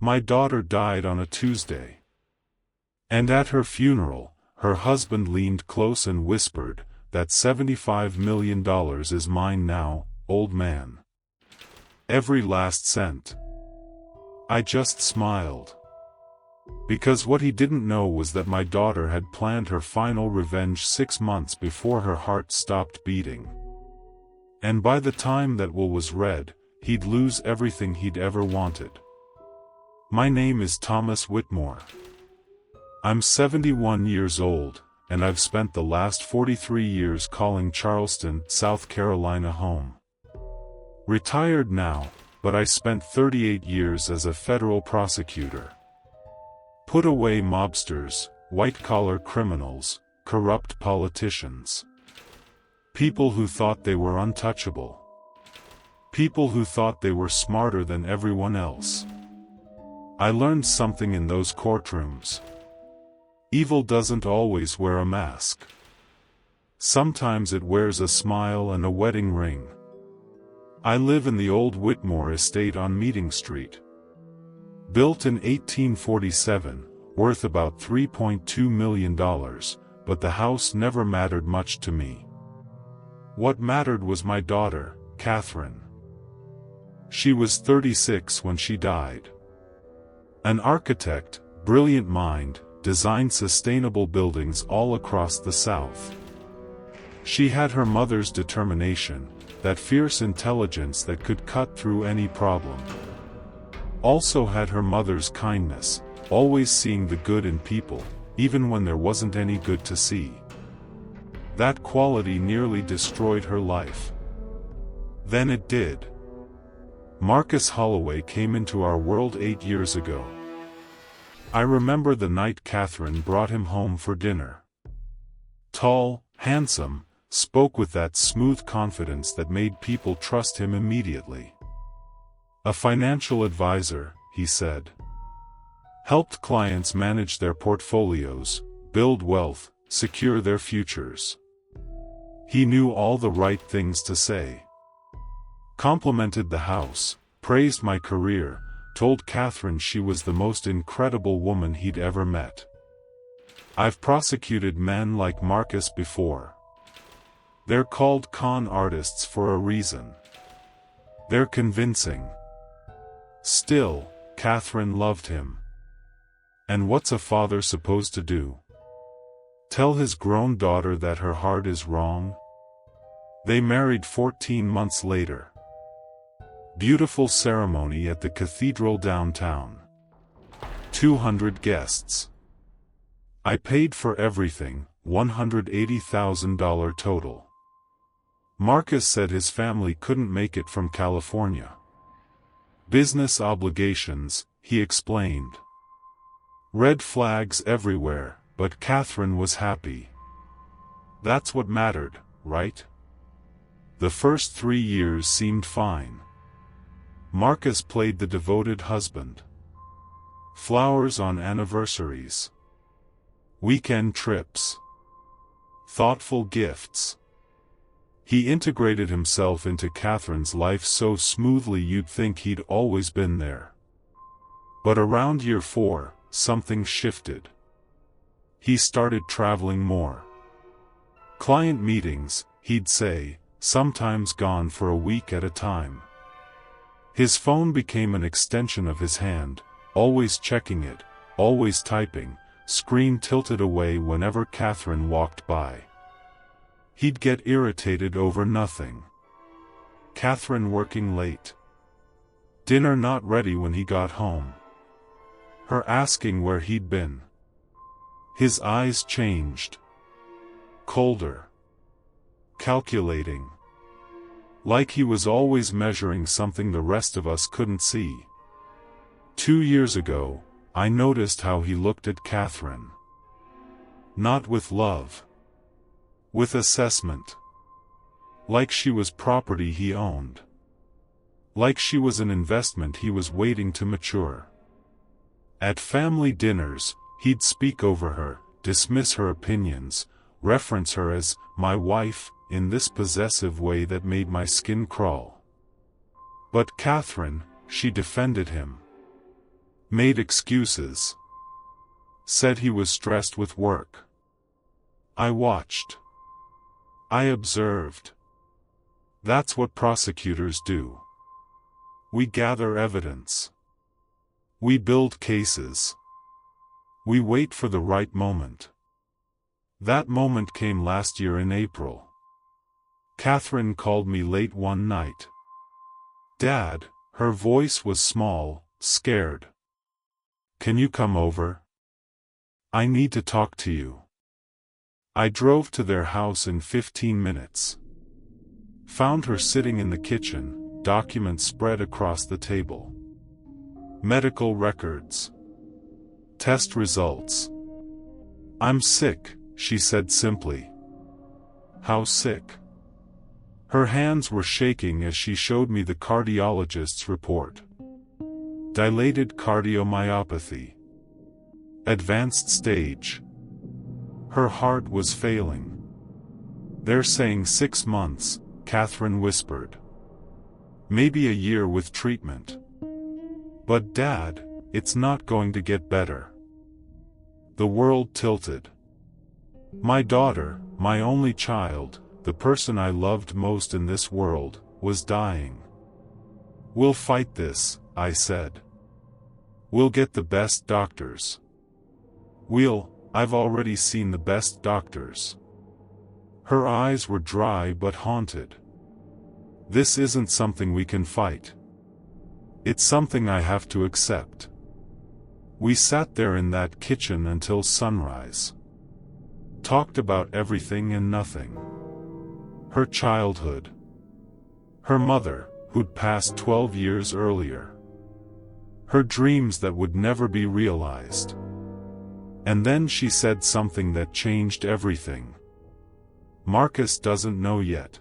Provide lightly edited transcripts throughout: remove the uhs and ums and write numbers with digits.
My daughter died on a Tuesday. And at her funeral, her husband leaned close and whispered, "That $75 million is mine now, old man. Every last cent." I just smiled. Because what he didn't know was that my daughter had planned her final revenge 6 months before her heart stopped beating. And by the time that will was read, he'd lose everything he'd ever wanted. My name is Thomas Whitmore. I'm 71 years old, and I've spent the last 43 years calling Charleston, South Carolina home. Retired now, but I spent 38 years as a federal prosecutor. Put away mobsters, white-collar criminals, corrupt politicians. People who thought they were untouchable. People who thought they were smarter than everyone else. I learned something in those courtrooms. Evil doesn't always wear a mask. Sometimes it wears a smile and a wedding ring. I live in the old Whitmore estate on Meeting Street. Built in 1847, worth about $3.2 million, but the house never mattered much to me. What mattered was my daughter, Catherine. She was 36 when she died. An architect, brilliant mind, designed sustainable buildings all across the South. She had her mother's determination, that fierce intelligence that could cut through any problem. Also had her mother's kindness, always seeing the good in people, even when there wasn't any good to see. That quality nearly destroyed her life. Then it did. Marcus Holloway came into our world 8 years ago. I remember the night Catherine brought him home for dinner. Tall, handsome, spoke with that smooth confidence that made people trust him immediately. A financial advisor, he said. Helped clients manage their portfolios, build wealth, secure their futures. He knew all the right things to say. Complimented the house, praised my career, told Catherine she was the most incredible woman he'd ever met. I've prosecuted men like Marcus before. They're called con artists for a reason. They're convincing. Still, Catherine loved him. And what's a father supposed to do? Tell his grown daughter that her heart is wrong? They married 14 months later. Beautiful ceremony at the cathedral downtown. 200 guests. I paid for everything, $180,000 total. Marcus said his family couldn't make it from California. Business obligations, he explained. Red flags everywhere, but Catherine was happy. That's what mattered, right? The first 3 years seemed fine. Marcus played the devoted husband. Flowers on anniversaries. Weekend trips. Thoughtful gifts. He integrated himself into Catherine's life so smoothly you'd think he'd always been there. But around year 4, something shifted. He started traveling more. Client meetings, he'd say, sometimes gone for a week at a time. His phone became an extension of his hand, always checking it, always typing, screen tilted away whenever Catherine walked by. He'd get irritated over nothing. Catherine working late. Dinner not ready when he got home. Her asking where he'd been. His eyes changed. Colder. Calculating. Like he was always measuring something the rest of us couldn't see. 2 years ago, I noticed how he looked at Catherine. Not with love. With assessment. Like she was property he owned. Like she was an investment he was waiting to mature. At family dinners, he'd speak over her, dismiss her opinions, reference her as my wife, in this possessive way that made my skin crawl. But Catherine, she defended him. Made excuses. Said he was stressed with work. I watched. I observed. That's what prosecutors do. We gather evidence. We build cases. We wait for the right moment. That moment came last year in April. Catherine called me late one night. "Dad," her voice was small, scared. "Can you come over? I need to talk to you." I drove to their house in 15 minutes. Found her sitting in the kitchen, documents spread across the table. Medical records. Test results. "I'm sick," she said simply. "How sick?" Her hands were shaking as she showed me the cardiologist's report. Dilated cardiomyopathy. Advanced stage. Her heart was failing. "They're saying 6 months," Catherine whispered. "Maybe a year with treatment." "But Dad, it's not going to get better." The world tilted. My daughter, my only child, the person I loved most in this world, was dying. "We'll fight this," I said. "We'll get the best doctors. I've already seen the best doctors." Her eyes were dry but haunted. "This isn't something we can fight. It's something I have to accept." We sat there in that kitchen until sunrise. Talked about everything and nothing. Her childhood. Her mother, who'd passed 12 years earlier. Her dreams that would never be realized. And then she said something that changed everything. "Marcus doesn't know yet."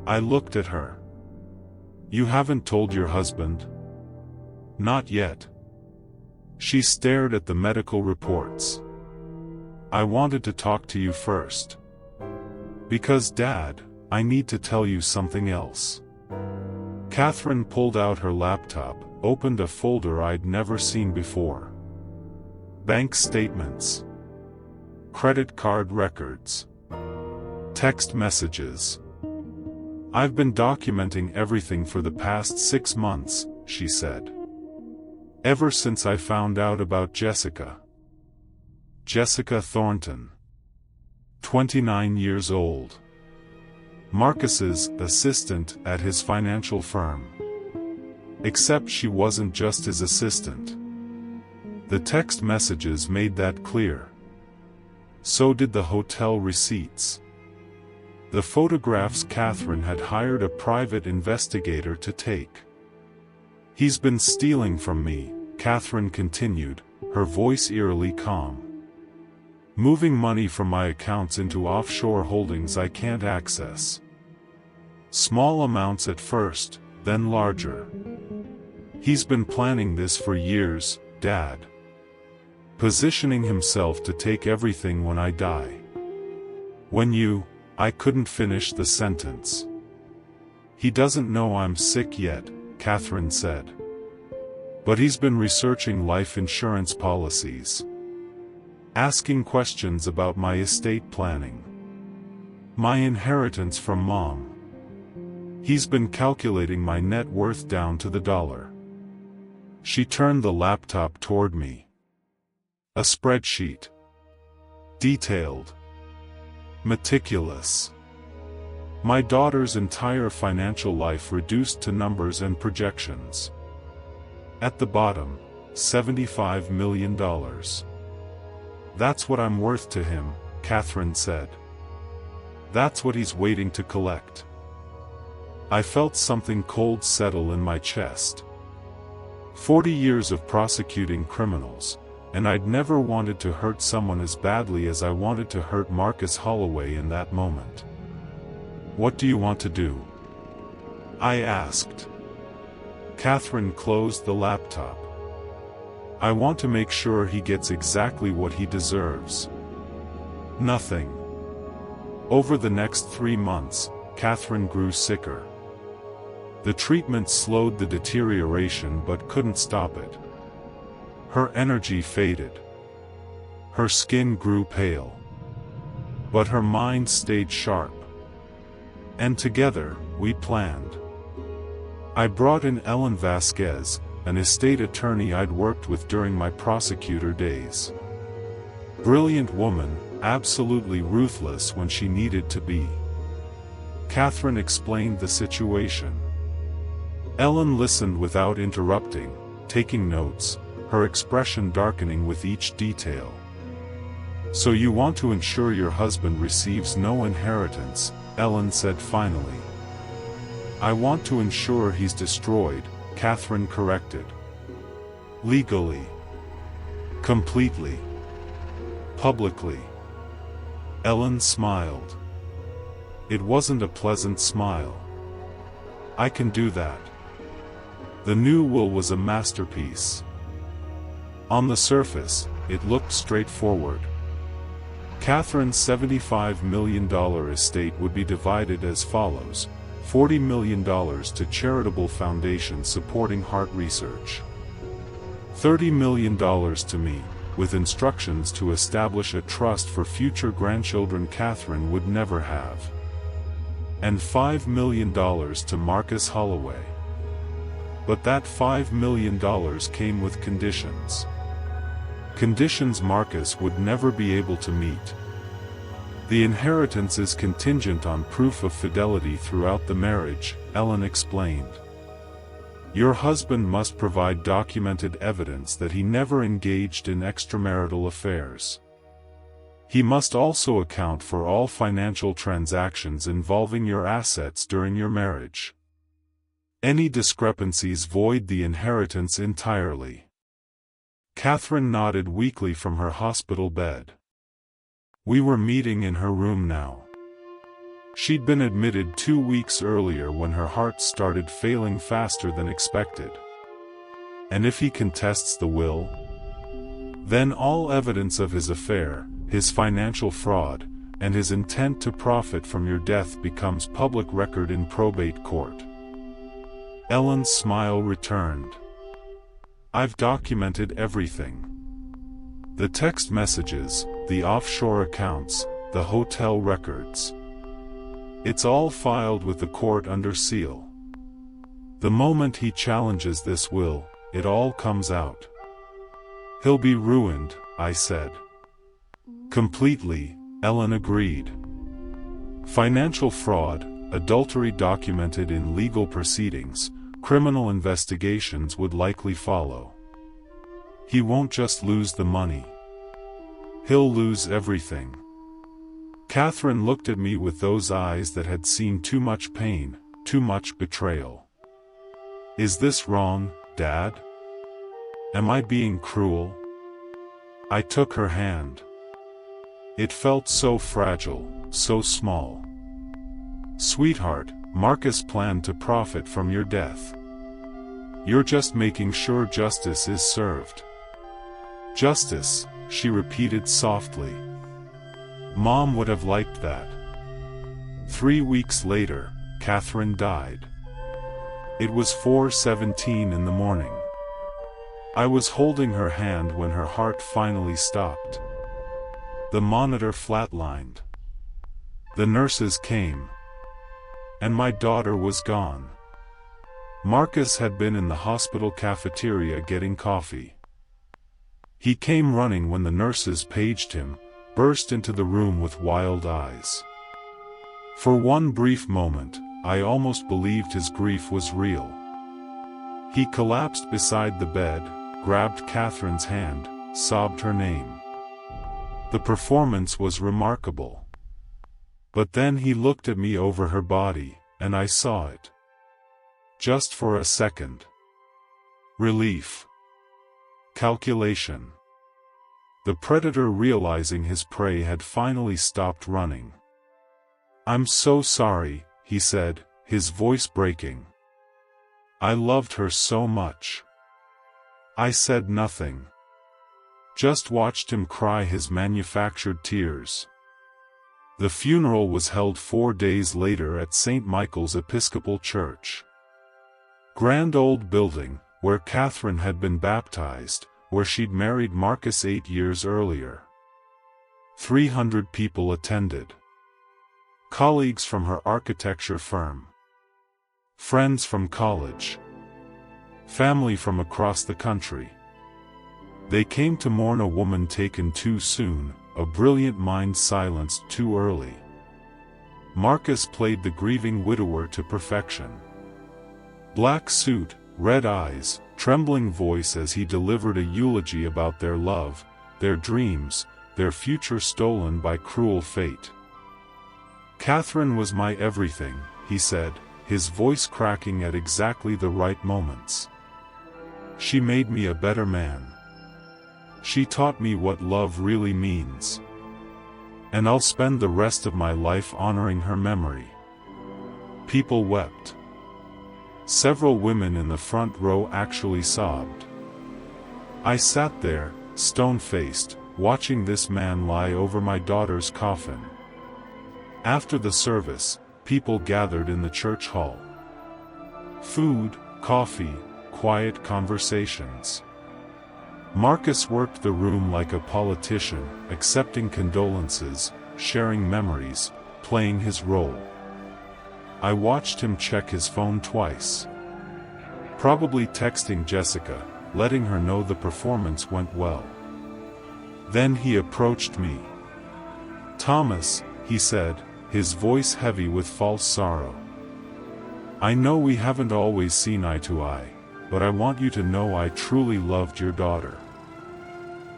I looked at her. "You haven't told your husband?" "Not yet." She stared at the medical reports. "I wanted to talk to you first. Because Dad, I need to tell you something else." Catherine pulled out her laptop, opened a folder I'd never seen before. Bank statements. Credit card records. Text messages. "I've been documenting everything for the past 6 months," she said. "Ever since I found out about Jessica. Jessica Thornton. 29 years old. Marcus's assistant at his financial firm. Except she wasn't just his assistant. The text messages made that clear. So did the hotel receipts. The photographs Catherine had hired a private investigator to take. He's been stealing from me, Catherine continued, her voice eerily calm. Moving money from my accounts into offshore holdings I can't access. Small amounts at first, then larger. He's been planning this for years, Dad. Positioning himself to take everything when I die. I couldn't finish the sentence. He doesn't know I'm sick yet, Catherine said. But he's been researching life insurance policies. Asking questions about my estate planning. My inheritance from Mom. He's been calculating my net worth down to the dollar. She turned the laptop toward me. A spreadsheet. Detailed. Meticulous. My daughter's entire financial life reduced to numbers and projections. At the bottom, $75 million. "That's what I'm worth to him," Catherine said. "That's what he's waiting to collect." I felt something cold settle in my chest. 40 years of prosecuting criminals, and I'd never wanted to hurt someone as badly as I wanted to hurt Marcus Holloway in that moment. "What do you want to do?" I asked. Catherine closed the laptop. "I want to make sure he gets exactly what he deserves." Nothing. Over the next 3 months, Catherine grew sicker. The treatment slowed the deterioration but couldn't stop it. Her energy faded. Her skin grew pale. But her mind stayed sharp. And together, we planned. I brought in Ellen Vasquez, an estate attorney I'd worked with during my prosecutor days. Brilliant woman, absolutely ruthless when she needed to be. Catherine explained the situation. Ellen listened without interrupting, taking notes, her expression darkening with each detail. "So you want to ensure your husband receives no inheritance," Ellen said finally. "I want to ensure he's destroyed," Catherine corrected. "Legally. Completely. Publicly." Ellen smiled. It wasn't a pleasant smile. "I can do that." The new will was a masterpiece. On the surface, it looked straightforward. Catherine's $75 million estate would be divided as follows: $40 million to charitable foundations supporting heart research, $30 million to me, with instructions to establish a trust for future grandchildren Catherine would never have, and $5 million to Marcus Holloway. But that $5 million came with conditions. Conditions Marcus would never be able to meet. The inheritance is contingent on proof of fidelity throughout the marriage, Ellen explained. Your husband must provide documented evidence that he never engaged in extramarital affairs. He must also account for all financial transactions involving your assets during your marriage. Any discrepancies void the inheritance entirely. Catherine nodded weakly from her hospital bed. We were meeting in her room now. She'd been admitted 2 weeks earlier when her heart started failing faster than expected. And if he contests the will, then all evidence of his affair, his financial fraud, and his intent to profit from your death becomes public record in probate court. Ellen's smile returned. I've documented everything. The text messages, the offshore accounts, the hotel records. It's all filed with the court under seal. The moment he challenges this will, it all comes out. He'll be ruined, I said. Completely, Ellen agreed. Financial fraud, adultery documented in legal proceedings, criminal investigations would likely follow. He won't just lose the money. He'll lose everything. Catherine looked at me with those eyes that had seen too much pain, too much betrayal. Is this wrong, Dad? Am I being cruel? I took her hand. It felt so fragile, so small. Sweetheart, Marcus planned to profit from your death. You're just making sure justice is served. Justice, she repeated softly. Mom would have liked that. 3 weeks later, Catherine died. It was 4:17 in the morning. I was holding her hand when her heart finally stopped. The monitor flatlined. The nurses came. And my daughter was gone. Marcus had been in the hospital cafeteria getting coffee. He came running when the nurses paged him, burst into the room with wild eyes. For one brief moment, I almost believed his grief was real. He collapsed beside the bed, grabbed Catherine's hand, sobbed her name. The performance was remarkable. But then he looked at me over her body, and I saw it. Just for a second. Relief. Calculation. The predator realizing his prey had finally stopped running. I'm so sorry, he said, his voice breaking. I loved her so much. I said nothing. Just watched him cry his manufactured tears. The funeral was held 4 days later at St. Michael's Episcopal Church. Grand old building, where Catherine had been baptized, where she'd married Marcus 8 years earlier. 300 people attended. Colleagues from her architecture firm. Friends from college. Family from across the country. They came to mourn a woman taken too soon, a brilliant mind silenced too early. Marcus played the grieving widower to perfection. Black suit, red eyes, trembling voice as he delivered a eulogy about their love, their dreams, their future stolen by cruel fate. "Catherine was my everything," he said, his voice cracking at exactly the right moments. "She made me a better man. She taught me what love really means. And I'll spend the rest of my life honoring her memory." People wept. Several women in the front row actually sobbed. I sat there, stone-faced, watching this man lie over my daughter's coffin. After the service, people gathered in the church hall. Food, coffee, quiet conversations. Marcus worked the room like a politician, accepting condolences, sharing memories, playing his role. I watched him check his phone twice. Probably texting Jessica, letting her know the performance went well. Then he approached me. "Thomas," he said, his voice heavy with false sorrow. "I know we haven't always seen eye to eye, but I want you to know I truly loved your daughter."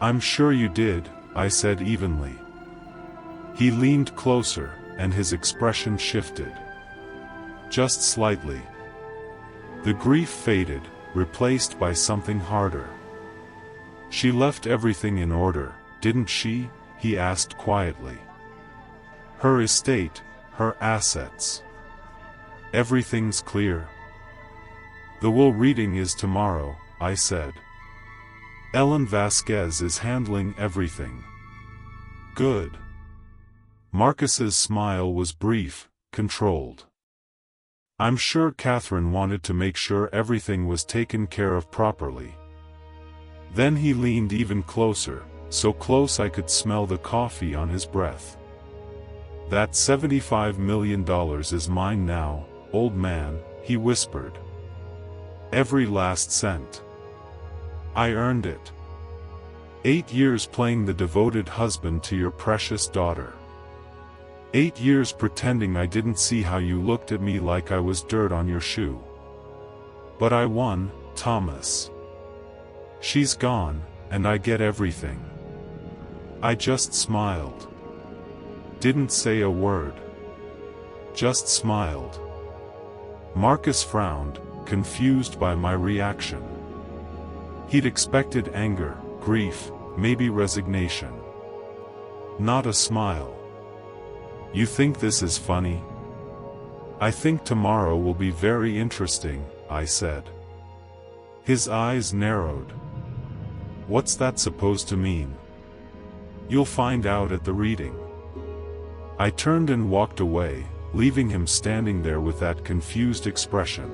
"I'm sure you did," I said evenly. He leaned closer, and his expression shifted. Just slightly. The grief faded, replaced by something harder. "She left everything in order, didn't she?" he asked quietly. "Her estate, her assets. Everything's clear." "The will reading is tomorrow," I said. "Ellen Vasquez is handling everything." "Good." Marcus's smile was brief, controlled. "I'm sure Catherine wanted to make sure everything was taken care of properly." Then he leaned even closer, so close I could smell the coffee on his breath. "That $75 million is mine now, old man," he whispered. "Every last cent. I earned it. 8 years playing the devoted husband to your precious daughter. 8 years pretending I didn't see how you looked at me like I was dirt on your shoe. But I won, Thomas. She's gone, and I get everything." I just smiled. Didn't say a word. Just smiled. Marcus frowned, confused by my reaction. He'd expected anger, grief, maybe resignation. Not a smile. "You think this is funny?" "I think tomorrow will be very interesting," I said. His eyes narrowed. "What's that supposed to mean?" "You'll find out at the reading." I turned and walked away, leaving him standing there with that confused expression.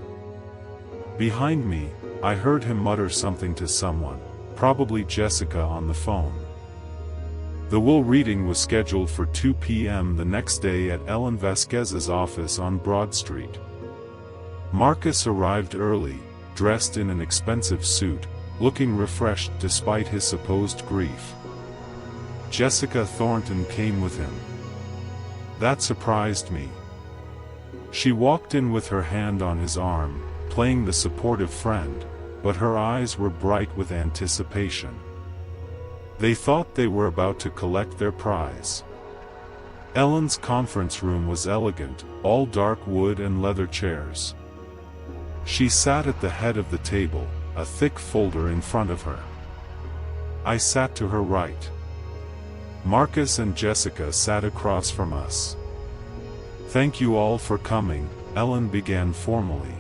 Behind me, I heard him mutter something to someone, probably Jessica on the phone. The will reading was scheduled for 2 p.m. the next day at Ellen Vasquez's office on Broad Street. Marcus arrived early, dressed in an expensive suit, looking refreshed despite his supposed grief. Jessica Thornton came with him. That surprised me. She walked in with her hand on his arm, playing the supportive friend, but her eyes were bright with anticipation. They thought they were about to collect their prize. Ellen's conference room was elegant, all dark wood and leather chairs. She sat at the head of the table, a thick folder in front of her. I sat to her right. Marcus and Jessica sat across from us. "Thank you all for coming," Ellen began formally.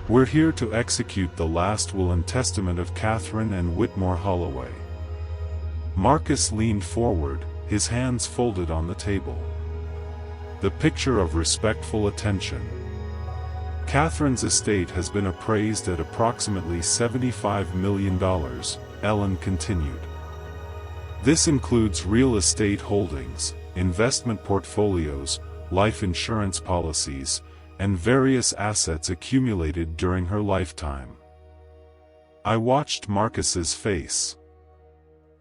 "We're here to execute the last will and testament of Catherine and Whitmore Holloway." Marcus leaned forward, his hands folded on the table. The picture of respectful attention. Catherine's estate has been appraised at approximately $75 million, Ellen continued. This includes real estate holdings, investment portfolios, life insurance policies, and various assets accumulated during her lifetime. I watched Marcus's face.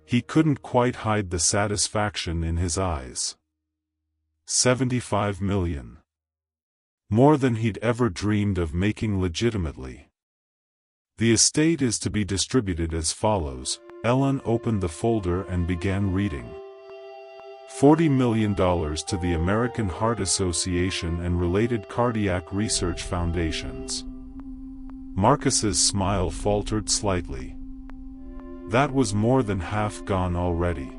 He couldn't quite hide the satisfaction in his eyes. 75 million. More than he'd ever dreamed of making legitimately. The estate is to be distributed as follows. Ellen opened the folder and began reading. $40 million to the American Heart Association and related cardiac research foundations. Marcus's smile faltered slightly. That was more than half gone already.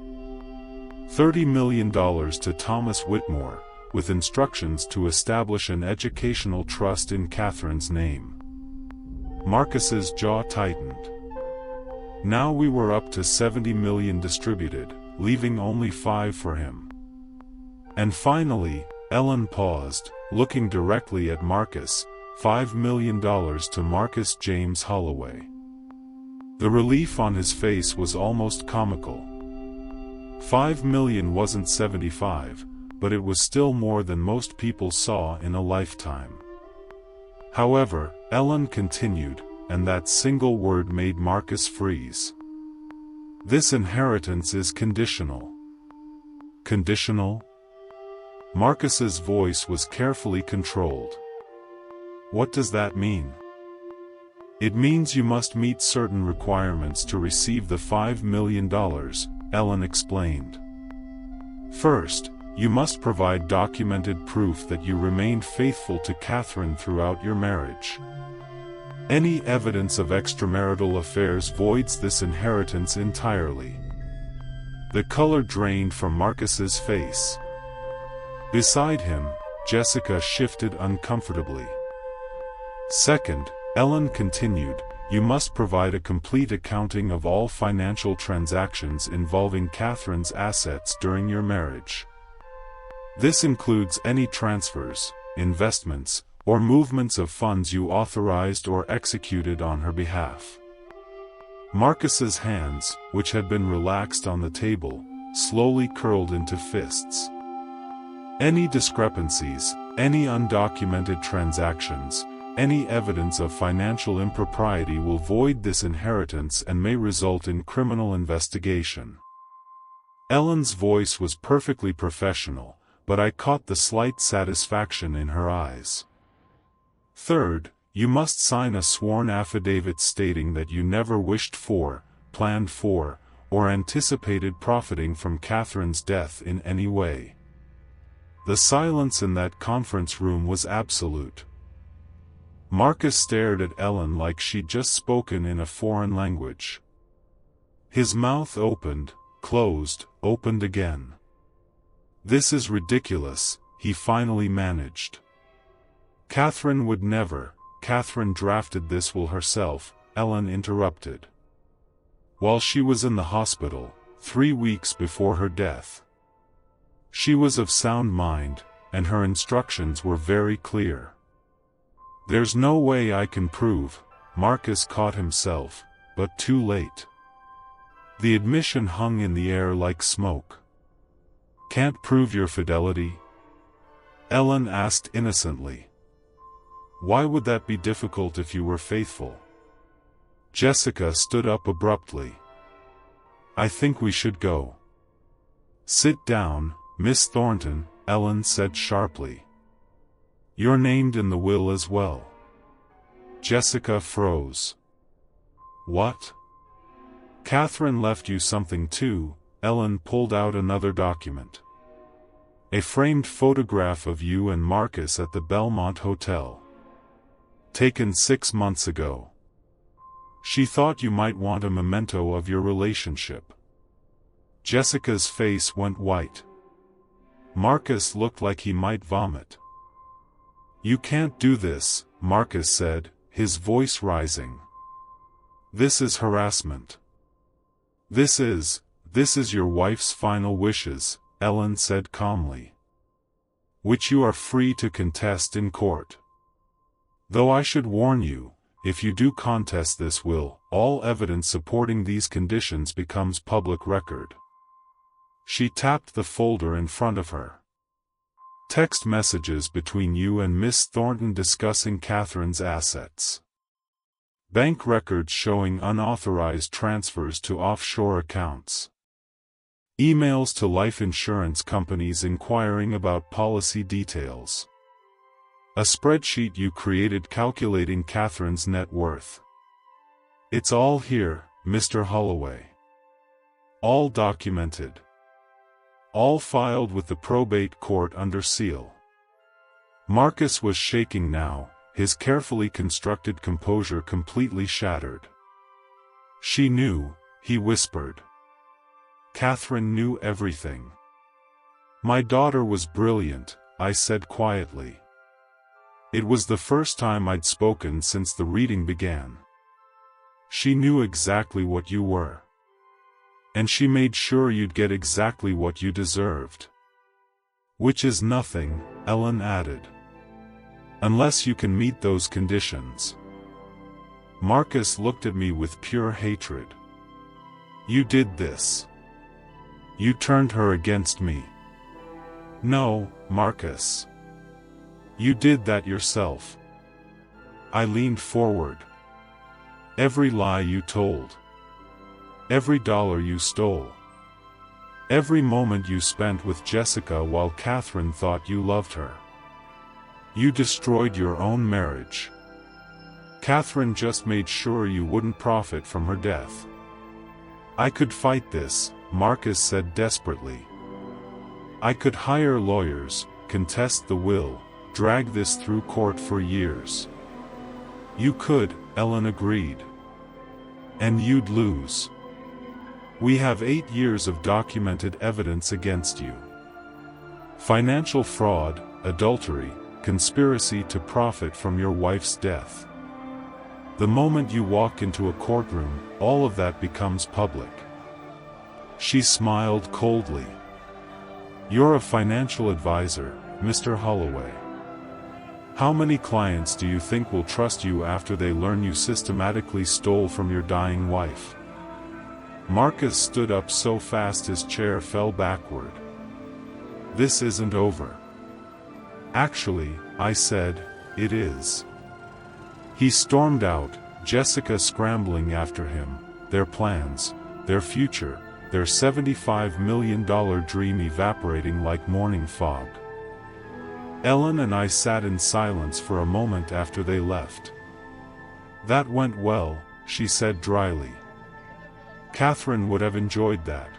$30 million to Thomas Whitmore, with instructions to establish an educational trust in Catherine's name. Marcus's jaw tightened. Now we were up to 70 million distributed, leaving only 5 for him. And finally, Ellen paused, looking directly at Marcus, $5 million to Marcus James Holloway. The relief on his face was almost comical. 5 million wasn't 75, but it was still more than most people saw in a lifetime. However, Ellen continued, and that single word made Marcus freeze. This inheritance is conditional. Conditional? Marcus's voice was carefully controlled. What does that mean? It means you must meet certain requirements to receive the $5 million, Ellen explained. First, you must provide documented proof that you remained faithful to Catherine throughout your marriage. Any evidence of extramarital affairs voids this inheritance entirely. The color drained from Marcus's face. Beside him, Jessica shifted uncomfortably. Second, Ellen continued, you must provide a complete accounting of all financial transactions involving Catherine's assets during your marriage. This includes any transfers, investments, or movements of funds you authorized or executed on her behalf. Marcus's hands, which had been relaxed on the table, slowly curled into fists. Any discrepancies, any undocumented transactions, any evidence of financial impropriety will void this inheritance and may result in criminal investigation. Ellen's voice was perfectly professional, but I caught the slight satisfaction in her eyes. Third, you must sign a sworn affidavit stating that you never wished for, planned for, or anticipated profiting from Catherine's death in any way. The silence in that conference room was absolute. Marcus stared at Ellen like she'd just spoken in a foreign language. His mouth opened, closed, opened again. This is ridiculous, he finally managed. Catherine would never. Catherine drafted this will herself, Ellen interrupted. While she was in the hospital, 3 weeks before her death. She was of sound mind, and her instructions were very clear. There's no way I can prove, Marcus caught himself, but too late. The admission hung in the air like smoke. Can't prove your fidelity? Ellen asked innocently. Why would that be difficult if you were faithful? Jessica stood up abruptly. I think we should go. Sit down, Miss Thornton, Ellen said sharply. You're named in the will as well. Jessica froze. What? Catherine left you something too. Ellen pulled out another document. A framed photograph of you and Marcus at the Belmont Hotel. Taken 6 months ago. She thought you might want a memento of your relationship. Jessica's face went white. Marcus looked like he might vomit. You can't do this, Marcus said, his voice rising. This is harassment. This is your wife's final wishes, Ellen said calmly. Which you are free to contest in court. Though I should warn you, if you do contest this will, all evidence supporting these conditions becomes public record. She tapped the folder in front of her. Text messages between you and Miss Thornton discussing Catherine's assets. Bank records showing unauthorized transfers to offshore accounts. Emails to life insurance companies inquiring about policy details. A spreadsheet you created calculating Catherine's net worth. It's all here, Mr. Holloway. All documented. All filed with the probate court under seal. Marcus was shaking now, his carefully constructed composure completely shattered. She knew, he whispered. Catherine knew everything. My daughter was brilliant, I said quietly. It was the first time I'd spoken since the reading began. She knew exactly what you were. And she made sure you'd get exactly what you deserved. Which is nothing, Ellen added. Unless you can meet those conditions. Marcus looked at me with pure hatred. You did this. You turned her against me. No, Marcus. You did that yourself. I leaned forward. Every lie you told. Every dollar you stole. Every moment you spent with Jessica while Catherine thought you loved her. You destroyed your own marriage. Catherine just made sure you wouldn't profit from her death. I could fight this, Marcus said desperately. I could hire lawyers, contest the will, drag this through court for years. You could, Ellen agreed. And you'd lose. We have 8 years of documented evidence against you. Financial fraud, adultery, conspiracy to profit from your wife's death. The moment you walk into a courtroom, all of that becomes public. She smiled coldly. You're a financial advisor, Mr. Holloway. How many clients do you think will trust you after they learn you systematically stole from your dying wife? Marcus stood up so fast his chair fell backward. This isn't over. Actually, I said, it is. He stormed out, Jessica scrambling after him, their plans, their future, their $75 million dream evaporating like morning fog. Ellen and I sat in silence for a moment after they left. That went well, she said dryly. Catherine would have enjoyed that.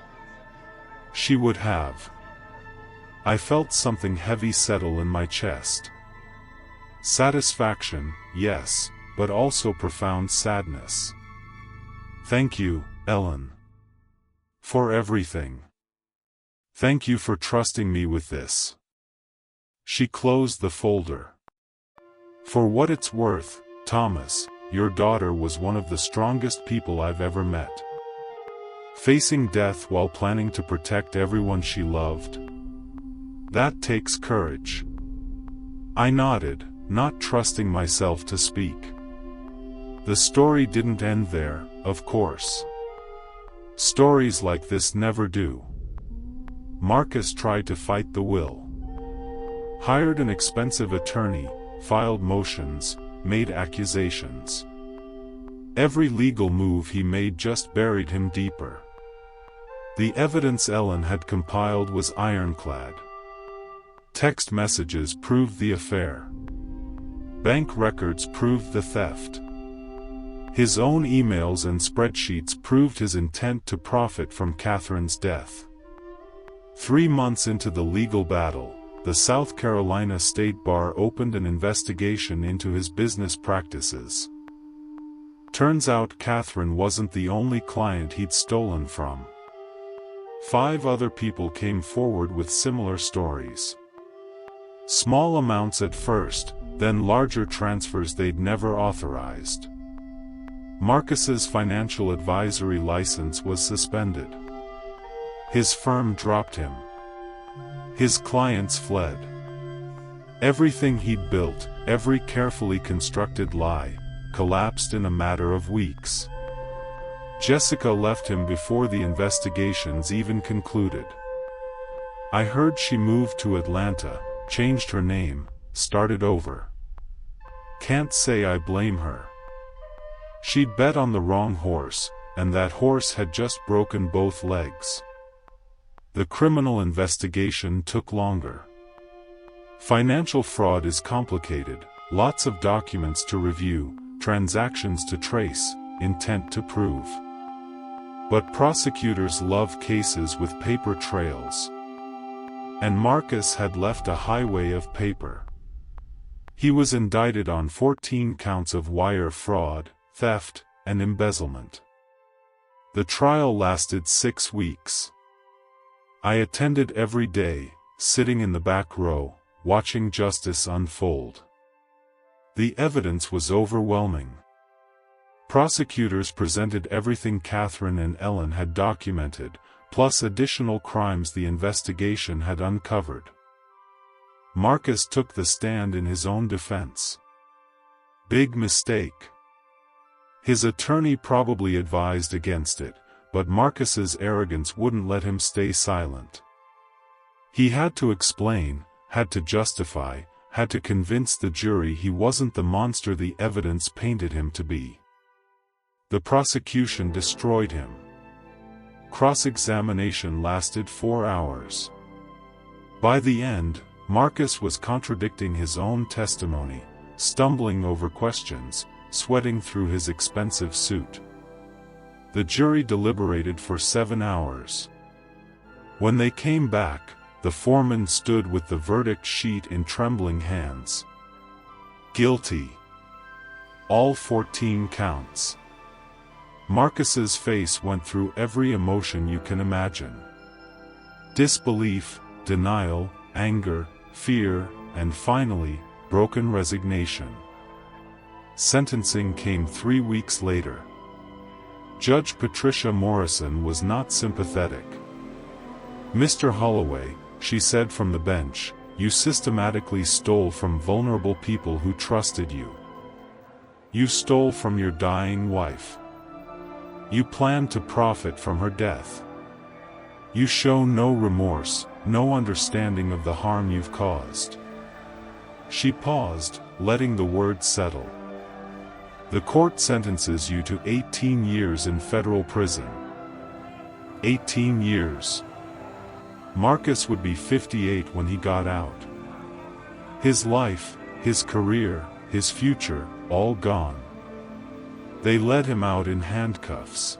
She would have. I felt something heavy settle in my chest. Satisfaction, yes, but also profound sadness. Thank you, Ellen. For everything. Thank you for trusting me with this. She closed the folder. For what it's worth, Thomas, your daughter was one of the strongest people I've ever met. Facing death while planning to protect everyone she loved. That takes courage. I nodded, not trusting myself to speak. The story didn't end there, of course. Stories like this never do. Marcus tried to fight the will. Hired an expensive attorney, filed motions, made accusations. Every legal move he made just buried him deeper. The evidence Ellen had compiled was ironclad. Text messages proved the affair. Bank records proved the theft. His own emails and spreadsheets proved his intent to profit from Catherine's death. 3 months into the legal battle, the South Carolina State Bar opened an investigation into his business practices. Turns out Catherine wasn't the only client he'd stolen from. 5 other people came forward with similar stories. Small amounts at first, then larger transfers they'd never authorized. Marcus's financial advisory license was suspended. His firm dropped him. His clients fled. Everything he'd built, every carefully constructed lie, collapsed in a matter of weeks. Jessica left him before the investigations even concluded. I heard she moved to Atlanta, changed her name, started over. Can't say I blame her. She'd bet on the wrong horse, and that horse had just broken both legs. The criminal investigation took longer. Financial fraud is complicated, lots of documents to review, transactions to trace, intent to prove. But prosecutors love cases with paper trails. And Marcus had left a highway of paper. He was indicted on 14 counts of wire fraud, theft, and embezzlement. The trial lasted 6 weeks. I attended every day, sitting in the back row, watching justice unfold. The evidence was overwhelming. Prosecutors presented everything Catherine and Ellen had documented, plus additional crimes the investigation had uncovered. Marcus took the stand in his own defense. Big mistake. His attorney probably advised against it, but Marcus's arrogance wouldn't let him stay silent. He had to explain, had to justify, had to convince the jury he wasn't the monster the evidence painted him to be. The prosecution destroyed him. Cross-examination lasted 4 hours. By the end, Marcus was contradicting his own testimony, stumbling over questions, sweating through his expensive suit. The jury deliberated for 7 hours. When they came back, the foreman stood with the verdict sheet in trembling hands. Guilty. All 14 counts. Marcus's face went through every emotion you can imagine. Disbelief, denial, anger, fear, and finally, broken resignation. Sentencing came 3 weeks later. Judge Patricia Morrison was not sympathetic. "Mr. Holloway," she said from the bench, "you systematically stole from vulnerable people who trusted you. You stole from your dying wife. You planned to profit from her death. You show no remorse, no understanding of the harm you've caused." She paused, letting the words settle. "The court sentences you to 18 years in federal prison." 18 years. Marcus would be 58 when he got out. His life, his career, his future, all gone. They led him out in handcuffs.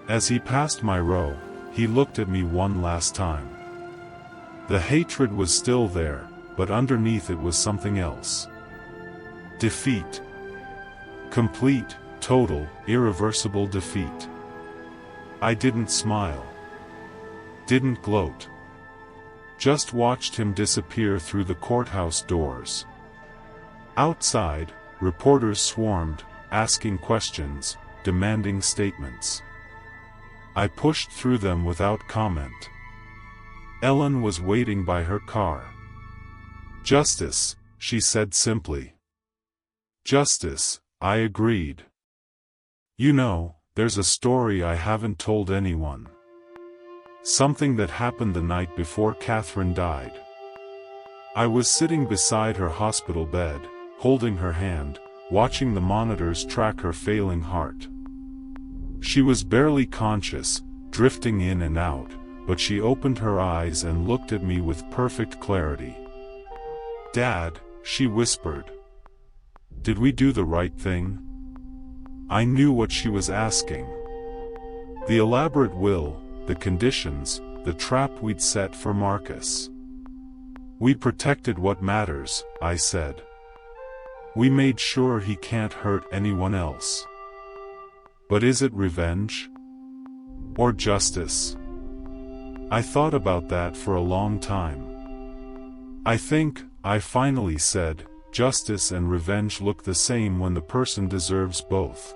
As he passed my row, he looked at me one last time. The hatred was still there, but underneath it was something else. Defeat. Complete, total, irreversible defeat. I didn't smile. Didn't gloat. Just watched him disappear through the courthouse doors. Outside, reporters swarmed, asking questions, demanding statements. I pushed through them without comment. Ellen was waiting by her car. "Justice," she said simply. "Justice," I agreed. "You know, there's a story I haven't told anyone. Something that happened the night before Catherine died." I was sitting beside her hospital bed, holding her hand, watching the monitors track her failing heart. She was barely conscious, drifting in and out, but she opened her eyes and looked at me with perfect clarity. "Dad," she whispered. "Did we do the right thing?" I knew what she was asking. The elaborate will, the conditions, the trap we'd set for Marcus. "We protected what matters," I said. "We made sure he can't hurt anyone else." But is it revenge? Or justice? I thought about that for a long time. "I think," I finally said, "justice and revenge look the same when the person deserves both."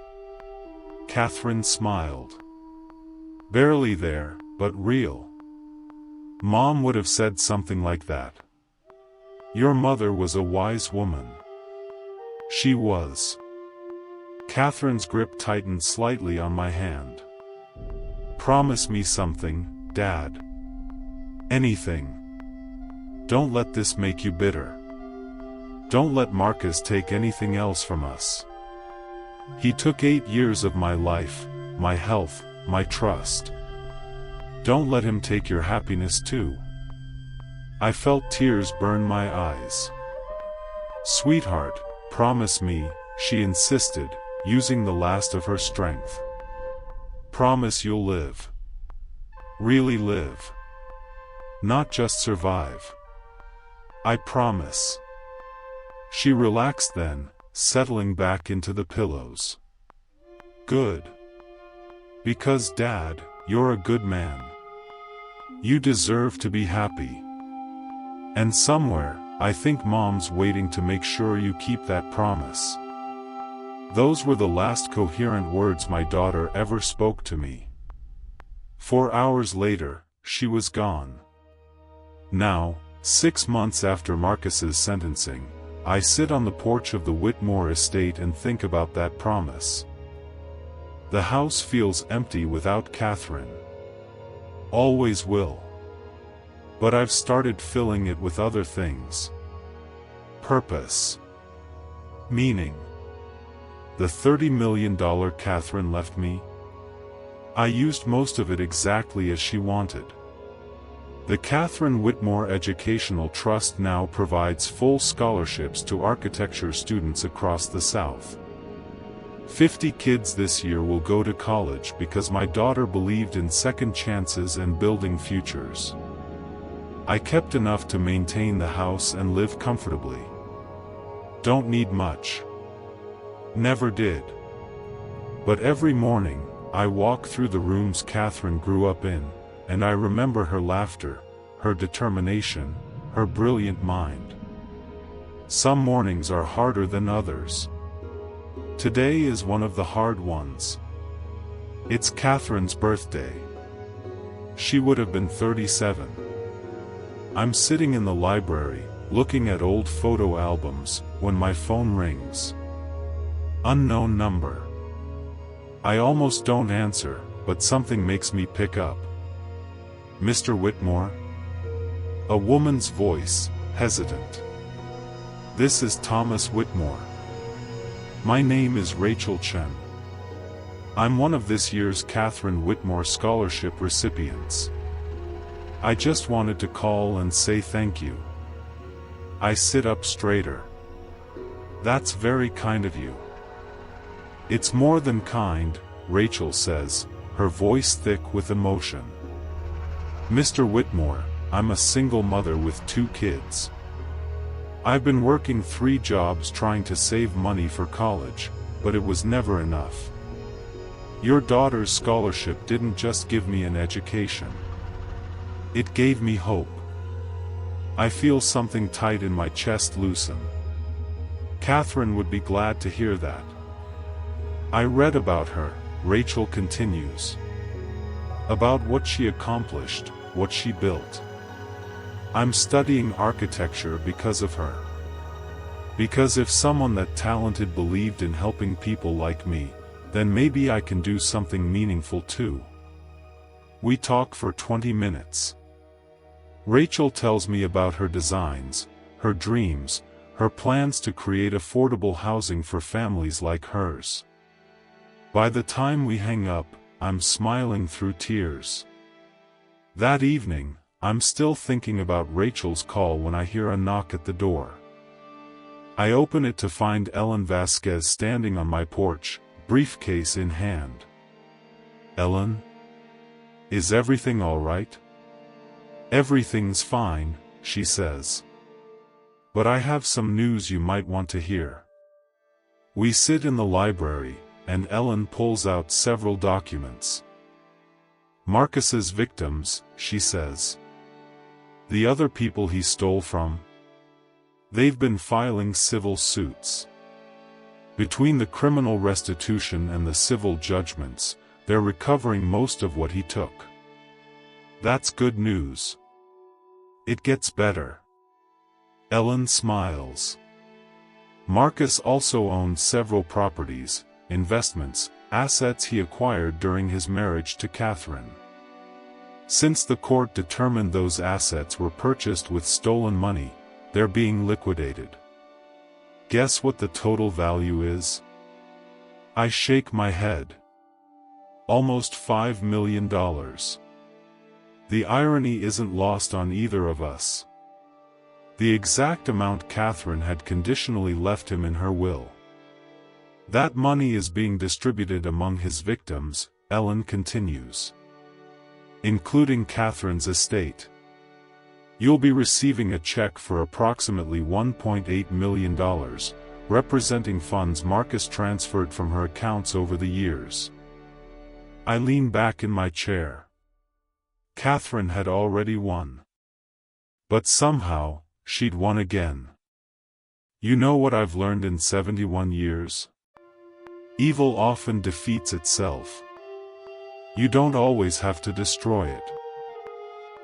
Catherine smiled. "Barely there, but real. Mom would have said something like that. Your mother was a wise woman." She was. Catherine's grip tightened slightly on my hand. Promise me something, Dad. Anything. Don't let this make you bitter. Don't let Marcus take anything else from us. He took 8 years of my life, my health, my trust. Don't let him take your happiness too. I felt tears burn my eyes. Sweetheart, promise me, she insisted, using the last of her strength. Promise you'll live. Really live. Not just survive. I promise. She relaxed then, settling back into the pillows. Good. Because Dad, you're a good man. You deserve to be happy. And somewhere, I think Mom's waiting to make sure you keep that promise. Those were the last coherent words my daughter ever spoke to me. 4 hours later, she was gone. Now, 6 months after Marcus's sentencing, I sit on the porch of the Whitmore estate and think about that promise. The house feels empty without Catherine. Always will. But I've started filling it with other things. Purpose. Meaning. The $30 million Catherine left me? I used most of it exactly as she wanted. The Catherine Whitmore Educational Trust now provides full scholarships to architecture students across the South. 50 kids this year will go to college because my daughter believed in second chances and building futures. I kept enough to maintain the house and live comfortably. Don't need much. Never did. But every morning, I walk through the rooms Catherine grew up in, and I remember her laughter, her determination, her brilliant mind. Some mornings are harder than others. Today is one of the hard ones. It's Catherine's birthday. She would have been 37. I'm sitting in the library, looking at old photo albums, when my phone rings. Unknown number. I almost don't answer, but something makes me pick up. Mr. Whitmore? A woman's voice, hesitant. This is Thomas Whitmore. My name is Rachel Chen. I'm one of this year's Catherine Whitmore Scholarship recipients. I just wanted to call and say thank you. I sit up straighter. That's very kind of you. It's more than kind, Rachel says, her voice thick with emotion. Mr. Whitmore, I'm a single mother with 2 kids. I've been working 3 jobs trying to save money for college, but it was never enough. Your daughter's scholarship didn't just give me an education. It gave me hope. I feel something tight in my chest loosen. Catherine would be glad to hear that. I read about her, Rachel continues. About what she accomplished, what she built. I'm studying architecture because of her. Because if someone that talented believed in helping people like me, then maybe I can do something meaningful too. We talk for 20 minutes. Rachel tells me about her designs, her dreams, her plans to create affordable housing for families like hers. By the time we hang up, I'm smiling through tears. That evening, I'm still thinking about Rachel's call when I hear a knock at the door. I open it to find Ellen Vasquez standing on my porch, briefcase in hand. Ellen? Is everything all right? Everything's fine, she says. But I have some news you might want to hear. We sit in the library, and Ellen pulls out several documents. Marcus's victims, she says. The other people he stole from? They've been filing civil suits. Between the criminal restitution and the civil judgments, they're recovering most of what he took. That's good news. It gets better. Ellen smiles. Marcus also owned several properties, investments, assets he acquired during his marriage to Catherine. Since the court determined those assets were purchased with stolen money, they're being liquidated. Guess what the total value is? I shake my head. Almost $5 million. The irony isn't lost on either of us. The exact amount Catherine had conditionally left him in her will. That money is being distributed among his victims, Ellen continues. Including Catherine's estate. You'll be receiving a check for approximately $1.8 million, representing funds Marcus transferred from her accounts over the years. I lean back in my chair. Catherine had already won. But somehow, she'd won again. You know what I've learned in 71 years? Evil often defeats itself. You don't always have to destroy it.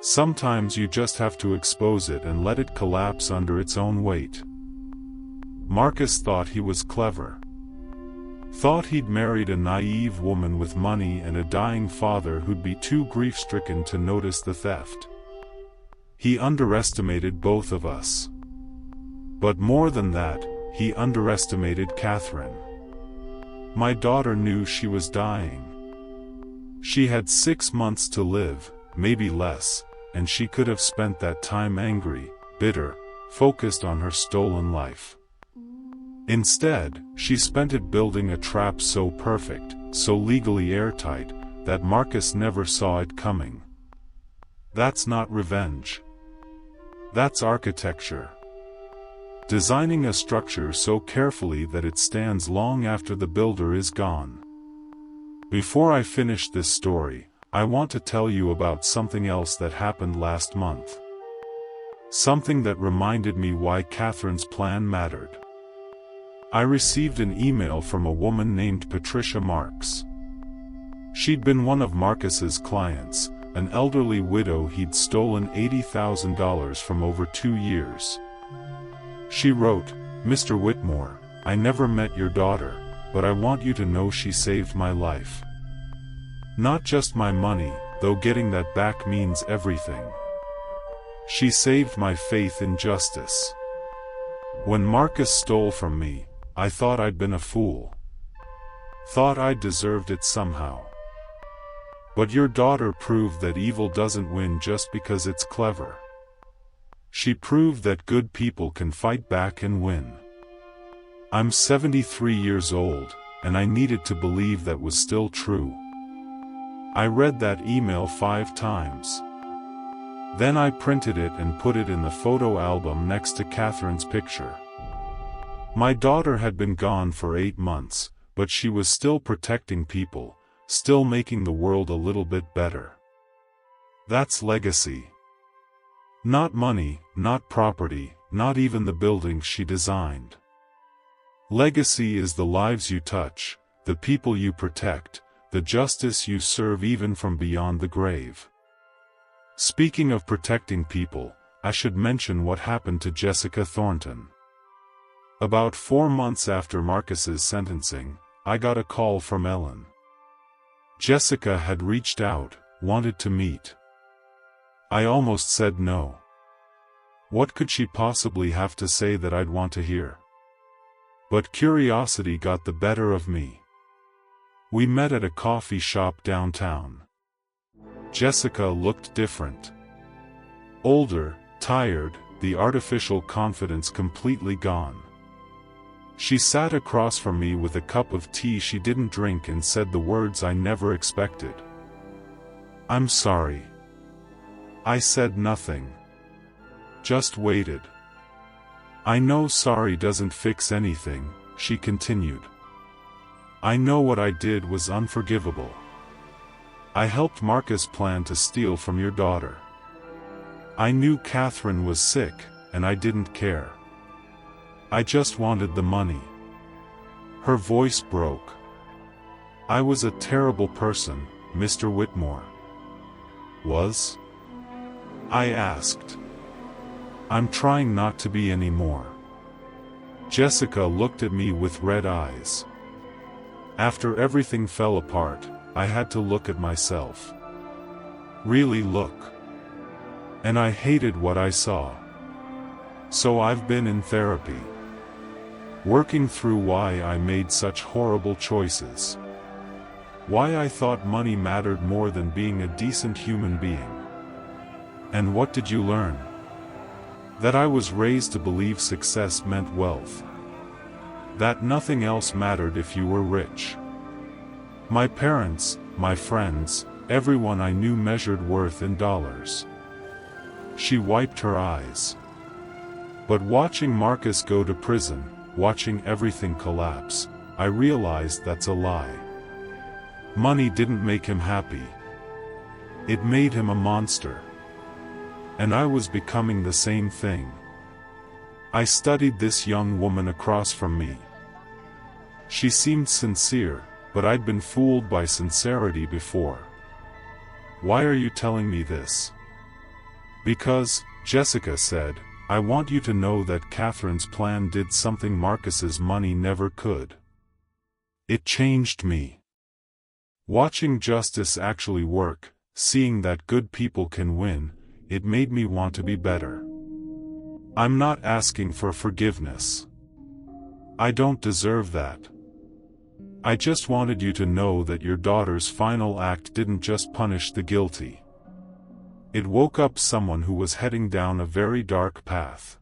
Sometimes you just have to expose it and let it collapse under its own weight. Marcus thought he was clever. Thought he'd married a naive woman with money and a dying father who'd be too grief-stricken to notice the theft. He underestimated both of us. But more than that, he underestimated Catherine. My daughter knew she was dying. She had 6 months to live, maybe less, and she could have spent that time angry, bitter, focused on her stolen life. Instead, she spent it building a trap so perfect, so legally airtight, that Marcus never saw it coming. That's not revenge. That's architecture. Designing a structure so carefully that it stands long after the builder is gone. Before I finish this story, I want to tell you about something else that happened last month. Something that reminded me why Catherine's plan mattered. I received an email from a woman named Patricia Marks. She'd been one of Marcus's clients, an elderly widow he'd stolen $80,000 from over 2 years. She wrote, "Mr. Whitmore, I never met your daughter, but I want you to know she saved my life. Not just my money, though getting that back means everything. She saved my faith in justice. When Marcus stole from me, I thought I'd been a fool. Thought I deserved it somehow. But your daughter proved that evil doesn't win just because it's clever. She proved that good people can fight back and win. I'm 73 years old, and I needed to believe that was still true. I read that email 5 times. Then I printed it and put it in the photo album next to Catherine's picture. My daughter had been gone for 8 months, but she was still protecting people, still making the world a little bit better. That's legacy. Not money, not property, not even the buildings she designed. Legacy is the lives you touch, the people you protect, the justice you serve even from beyond the grave. Speaking of protecting people, I should mention what happened to Jessica Thornton. About 4 months after Marcus's sentencing, I got a call from Ellen. Jessica had reached out, wanted to meet. I almost said no. What could she possibly have to say that I'd want to hear? But curiosity got the better of me. We met at a coffee shop downtown. Jessica looked different. Older, tired, the artificial confidence completely gone. She sat across from me with a cup of tea she didn't drink and said the words I never expected. "I'm sorry." I said nothing. Just waited. "I know sorry doesn't fix anything," she continued. "I know what I did was unforgivable. I helped Marcus plan to steal from your daughter. I knew Catherine was sick, and I didn't care. I just wanted the money." Her voice broke. "I was a terrible person, Mr. Whitmore." "Was?" I asked. "I'm trying not to be anymore." Jessica looked at me with red eyes. After everything fell apart, I had to look at myself. Really look. And I hated what I saw. So I've been in therapy, working through why I made such horrible choices. Why I thought money mattered more than being a decent human being. And what did you learn? That I was raised to believe success meant wealth. That nothing else mattered if you were rich. My parents, my friends, everyone I knew measured worth in dollars. She wiped her eyes. But watching Marcus go to prison, watching everything collapse, I realized that's a lie. Money didn't make him happy. It made him a monster. And I was becoming the same thing. I studied this young woman across from me. She seemed sincere, but I'd been fooled by sincerity before. Why are you telling me this? Because, Jessica said, I want you to know that Catherine's plan did something Marcus's money never could. It changed me. Watching justice actually work, seeing that good people can win, it made me want to be better. I'm not asking for forgiveness. I don't deserve that. I just wanted you to know that your daughter's final act didn't just punish the guilty. It woke up someone who was heading down a very dark path.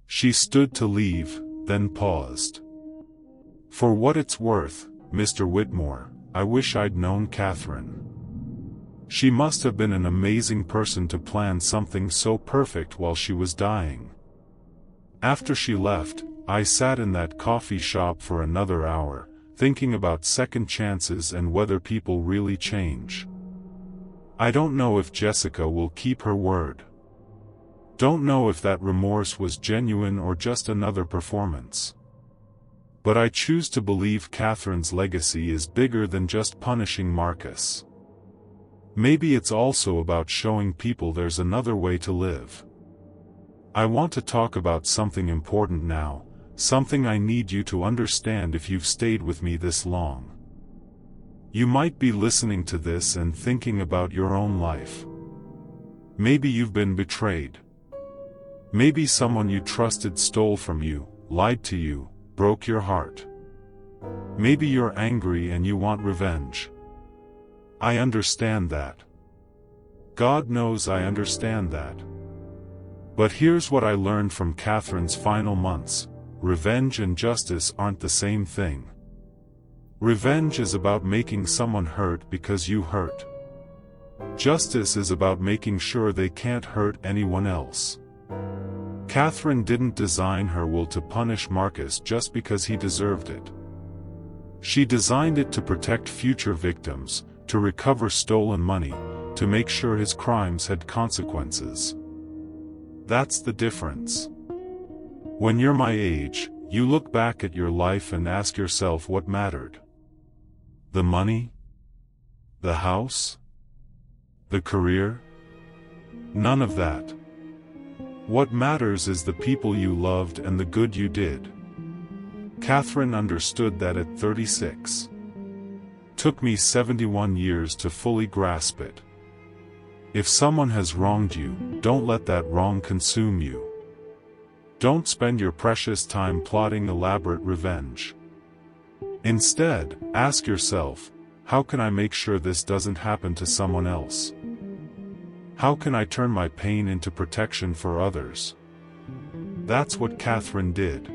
She stood to leave, then paused. For what it's worth, Mr. Whitmore, I wish I'd known Catherine. She must have been an amazing person to plan something so perfect while she was dying. After she left, I sat in that coffee shop for another hour, thinking about second chances and whether people really change. I don't know if Jessica will keep her word. Don't know if that remorse was genuine or just another performance. But I choose to believe Catherine's legacy is bigger than just punishing Marcus. Maybe it's also about showing people there's another way to live. I want to talk about something important now, something I need you to understand if you've stayed with me this long. You might be listening to this and thinking about your own life. Maybe you've been betrayed. Maybe someone you trusted stole from you, lied to you, broke your heart. Maybe you're angry and you want revenge. I understand that. God knows I understand that. But here's what I learned from Catherine's final months: revenge and justice aren't the same thing. Revenge is about making someone hurt because you hurt. Justice is about making sure they can't hurt anyone else. Catherine didn't design her will to punish Marcus just because he deserved it. She designed it to protect future victims, to recover stolen money, to make sure his crimes had consequences. That's the difference. When you're my age, you look back at your life and ask yourself what mattered. The money? The house? The career? None of that. What matters is the people you loved and the good you did. Catherine understood that at 36. Took me 71 years to fully grasp it. If someone has wronged you, don't let that wrong consume you. Don't spend your precious time plotting elaborate revenge. Instead, ask yourself, how can I make sure this doesn't happen to someone else? How can I turn my pain into protection for others? That's what Catherine did.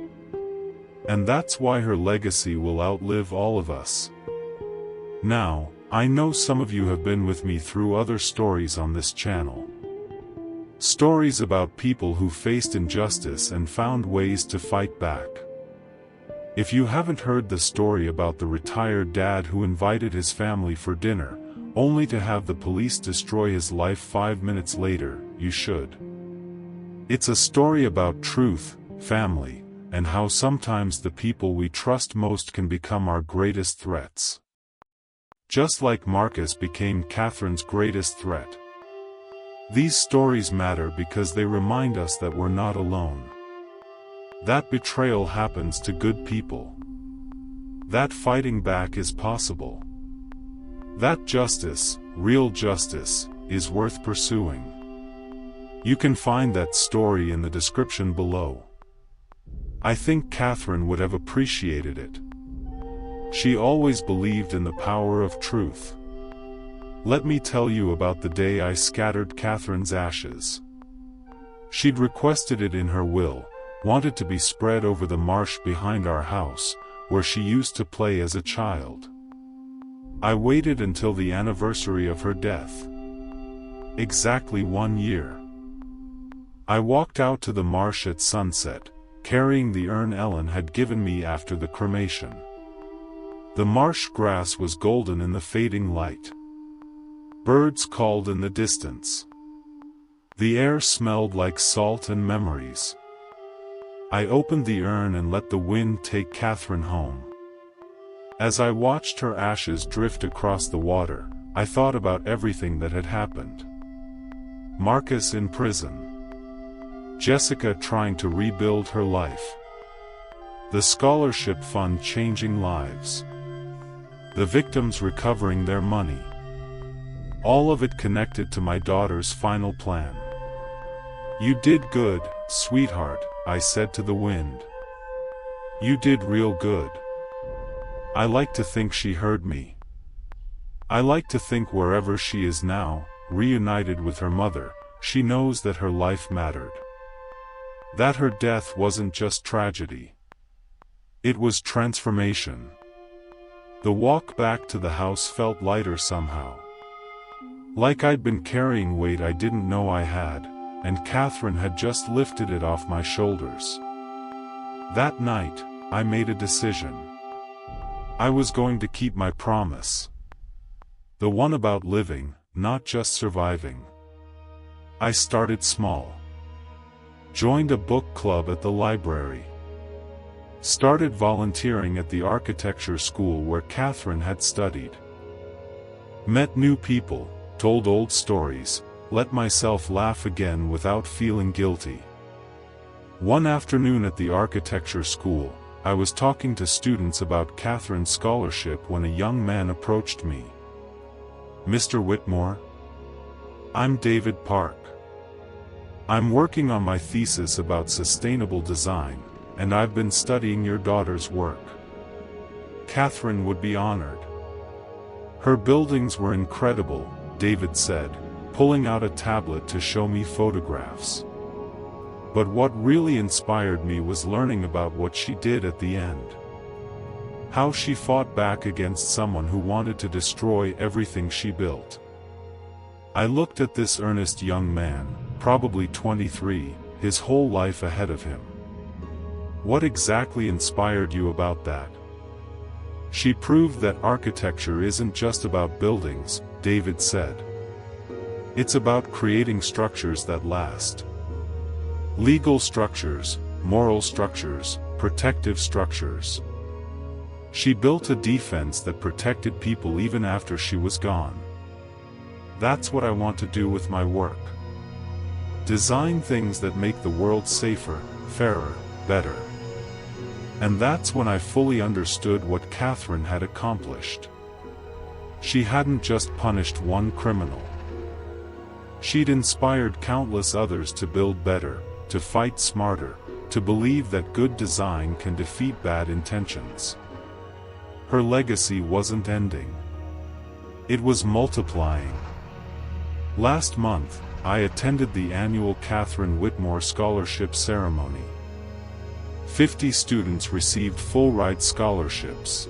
And that's why her legacy will outlive all of us. Now, I know some of you have been with me through other stories on this channel. Stories about people who faced injustice and found ways to fight back. If you haven't heard the story about the retired dad who invited his family for dinner, only to have the police destroy his life 5 minutes later, you should. It's a story about truth, family, and how sometimes the people we trust most can become our greatest threats. Just like Marcus became Catherine's greatest threat. These stories matter because they remind us that we're not alone. That betrayal happens to good people. That fighting back is possible. That justice, real justice, is worth pursuing. You can find that story in the description below. I think Catherine would have appreciated it. She always believed in the power of truth. Let me tell you about the day I scattered Catherine's ashes. She'd requested it in her will, wanted to be spread over the marsh behind our house, where she used to play as a child. I waited until the anniversary of her death. Exactly 1 year. I walked out to the marsh at sunset, carrying the urn Ellen had given me after the cremation. The marsh grass was golden in the fading light. Birds called in the distance. The air smelled like salt and memories. I opened the urn and let the wind take Catherine home. As I watched her ashes drift across the water, I thought about everything that had happened. Marcus in prison. Jessica trying to rebuild her life. The scholarship fund changing lives. The victims recovering their money. All of it connected to my daughter's final plan. "You did good, sweetheart," I said to the wind. "You did real good." I like to think she heard me. I like to think wherever she is now, reunited with her mother, she knows that her life mattered. That her death wasn't just tragedy. It was transformation. The walk back to the house felt lighter somehow. Like I'd been carrying weight I didn't know I had, and Catherine had just lifted it off my shoulders. That night, I made a decision. I was going to keep my promise. The one about living, not just surviving. I started small. Joined a book club at the library. Started volunteering at the architecture school where Catherine had studied. Met new people, told old stories, let myself laugh again without feeling guilty. One afternoon at the architecture school, I was talking to students about Catherine's scholarship when a young man approached me. "Mr. Whitmore? I'm David Park. I'm working on my thesis about sustainable design, and I've been studying your daughter's work. Catherine would be honored." "Her buildings were incredible," David said, pulling out a tablet to show me photographs. But what really inspired me was learning about what she did at the end. How she fought back against someone who wanted to destroy everything she built. I looked at this earnest young man, probably 23, his whole life ahead of him. "What exactly inspired you about that?" "She proved that architecture isn't just about buildings," David said. "It's about creating structures that last. Legal structures, moral structures, protective structures. She built a defense that protected people even after she was gone. That's what I want to do with my work. Design things that make the world safer, fairer, better." And that's when I fully understood what Catherine had accomplished. She hadn't just punished one criminal. She'd inspired countless others to build better, to fight smarter, to believe that good design can defeat bad intentions. Her legacy wasn't ending. It was multiplying. Last month, I attended the annual Catherine Whitmore Scholarship Ceremony. 50 students received full-ride scholarships.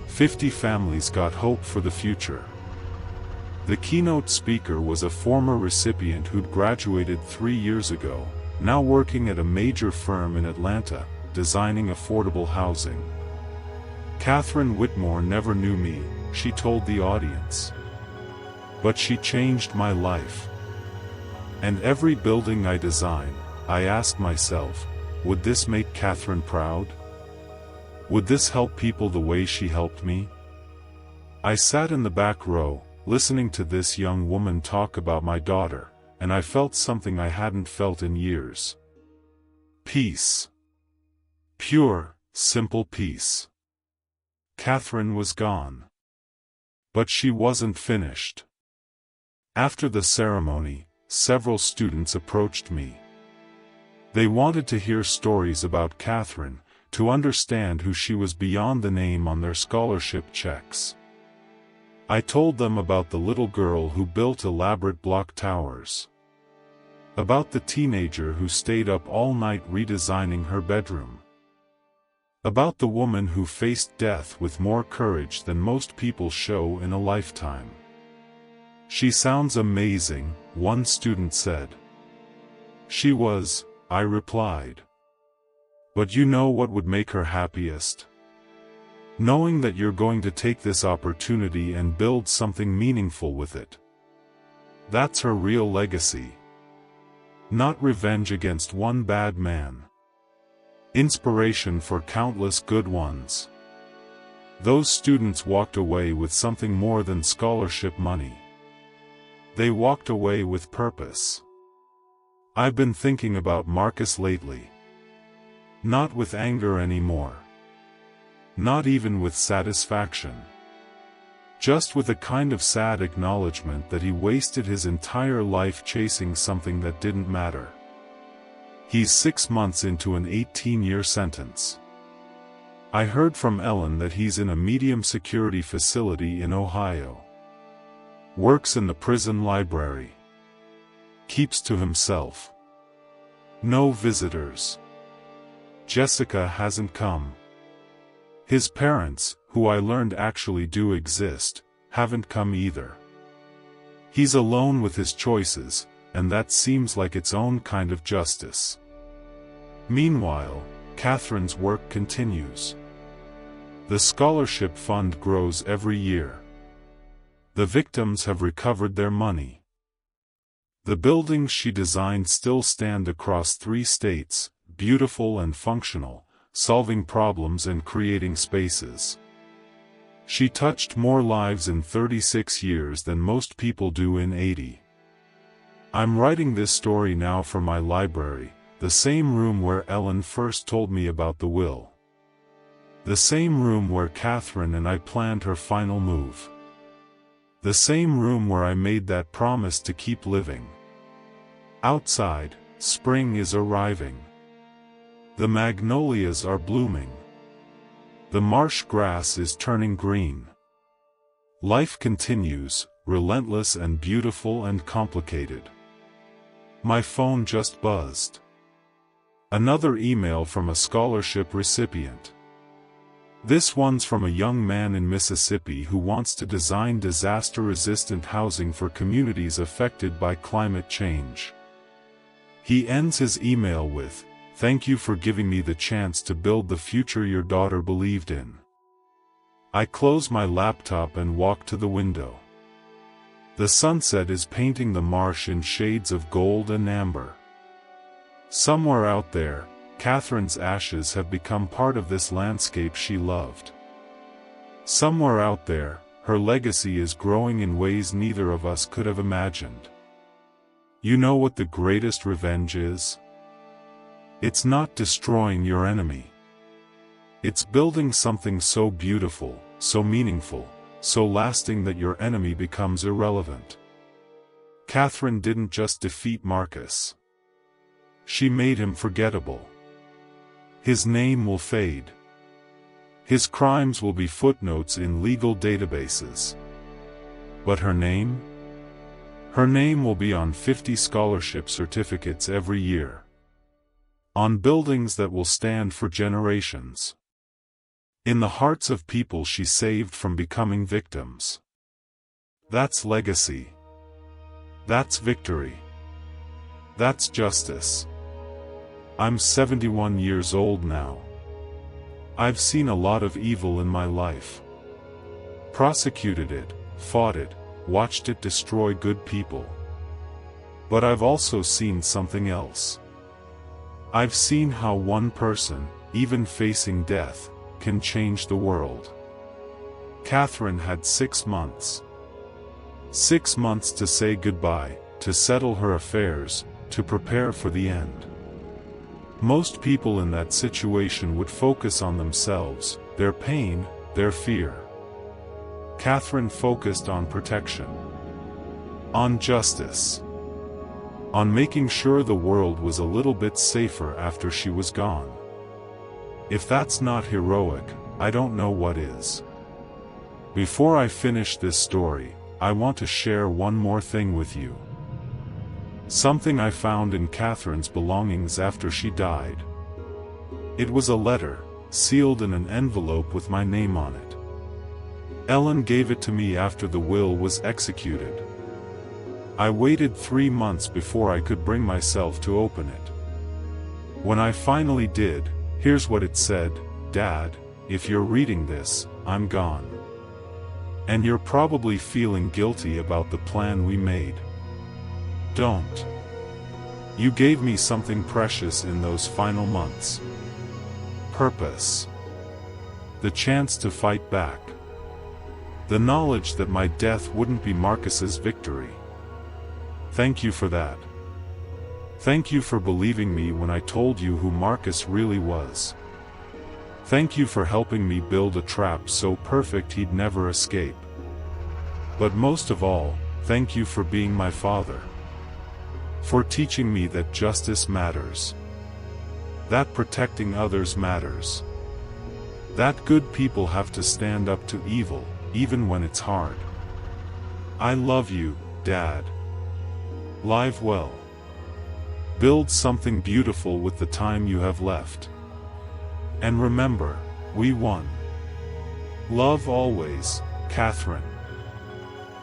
50 families got hope for the future. The keynote speaker was a former recipient who'd graduated 3 years ago, now working at a major firm in Atlanta, designing affordable housing. "Catherine Whitmore never knew me," she told the audience. "But she changed my life. And every building I design, I ask myself, would this make Catherine proud? Would this help people the way she helped me?" I sat in the back row, listening to this young woman talk about my daughter, and I felt something I hadn't felt in years. Peace. Pure, simple peace. Catherine was gone. But she wasn't finished. After the ceremony, several students approached me. They wanted to hear stories about Catherine, to understand who she was beyond the name on their scholarship checks. I told them about the little girl who built elaborate block towers. About the teenager who stayed up all night redesigning her bedroom. About the woman who faced death with more courage than most people show in a lifetime. "She sounds amazing," one student said. "She was," I replied. "But you know what would make her happiest? Knowing that you're going to take this opportunity and build something meaningful with it. That's her real legacy. Not revenge against one bad man. Inspiration for countless good ones." Those students walked away with something more than scholarship money. They walked away with purpose. I've been thinking about Marcus lately. Not with anger anymore. Not even with satisfaction. Just with a kind of sad acknowledgement that he wasted his entire life chasing something that didn't matter. He's 6 months into an 18-year sentence. I heard from Ellen that he's in a medium security facility in Ohio. Works in the prison library. Keeps to himself. No visitors. Jessica hasn't come. His parents, who I learned actually do exist, haven't come either. He's alone with his choices, and that seems like its own kind of justice. Meanwhile, Catherine's work continues. The scholarship fund grows every year. The victims have recovered their money. The buildings she designed still stand across 3 states, beautiful and functional, solving problems and creating spaces. She touched more lives in 36 years than most people do in 80. I'm writing this story now from my library, the same room where Ellen first told me about the will. The same room where Catherine and I planned her final move. The same room where I made that promise to keep living. Outside, spring is arriving. The magnolias are blooming. The marsh grass is turning green. Life continues, relentless and beautiful and complicated. My phone just buzzed. Another email from a scholarship recipient. This one's from a young man in Mississippi who wants to design disaster-resistant housing for communities affected by climate change. He ends his email with, "Thank you for giving me the chance to build the future your daughter believed in." I close my laptop and walk to the window. The sunset is painting the marsh in shades of gold and amber. Somewhere out there, Catherine's ashes have become part of this landscape she loved. Somewhere out there, her legacy is growing in ways neither of us could have imagined. You know what the greatest revenge is? It's not destroying your enemy. It's building something so beautiful, so meaningful, so lasting that your enemy becomes irrelevant. Catherine didn't just defeat Marcus. She made him forgettable. His name will fade. His crimes will be footnotes in legal databases. But her name? Her name will be on 50 scholarship certificates every year. On buildings that will stand for generations. In the hearts of people she saved from becoming victims. That's legacy. That's victory. That's justice. I'm 71 years old now. I've seen a lot of evil in my life. Prosecuted it, fought it, watched it destroy good people. But I've also seen something else. I've seen how one person, even facing death, can change the world. Catherine had 6 months. 6 months to say goodbye, to settle her affairs, to prepare for the end. Most people in that situation would focus on themselves, their pain, their fear. Catherine focused on protection, on justice, on making sure the world was a little bit safer after she was gone. If that's not heroic, I don't know what is. Before I finish this story, I want to share one more thing with you. Something I found in Catherine's belongings after she died. It was a letter, sealed in an envelope with my name on it. Ellen gave it to me after the will was executed. I waited 3 months before I could bring myself to open it. When I finally did, here's what it said: "Dad, if you're reading this, I'm gone. And you're probably feeling guilty about the plan we made. Don't. You gave me something precious in those final months. Purpose. The chance to fight back. The knowledge that my death wouldn't be Marcus's victory. Thank you for that. Thank you for believing me when I told you who Marcus really was. Thank you for helping me build a trap so perfect he'd never escape. But most of all, thank you for being my father. For teaching me that justice matters. That protecting others matters. That good people have to stand up to evil, even when it's hard. I love you, Dad. Live well. Build something beautiful with the time you have left. And remember, we won. Love always, Catherine."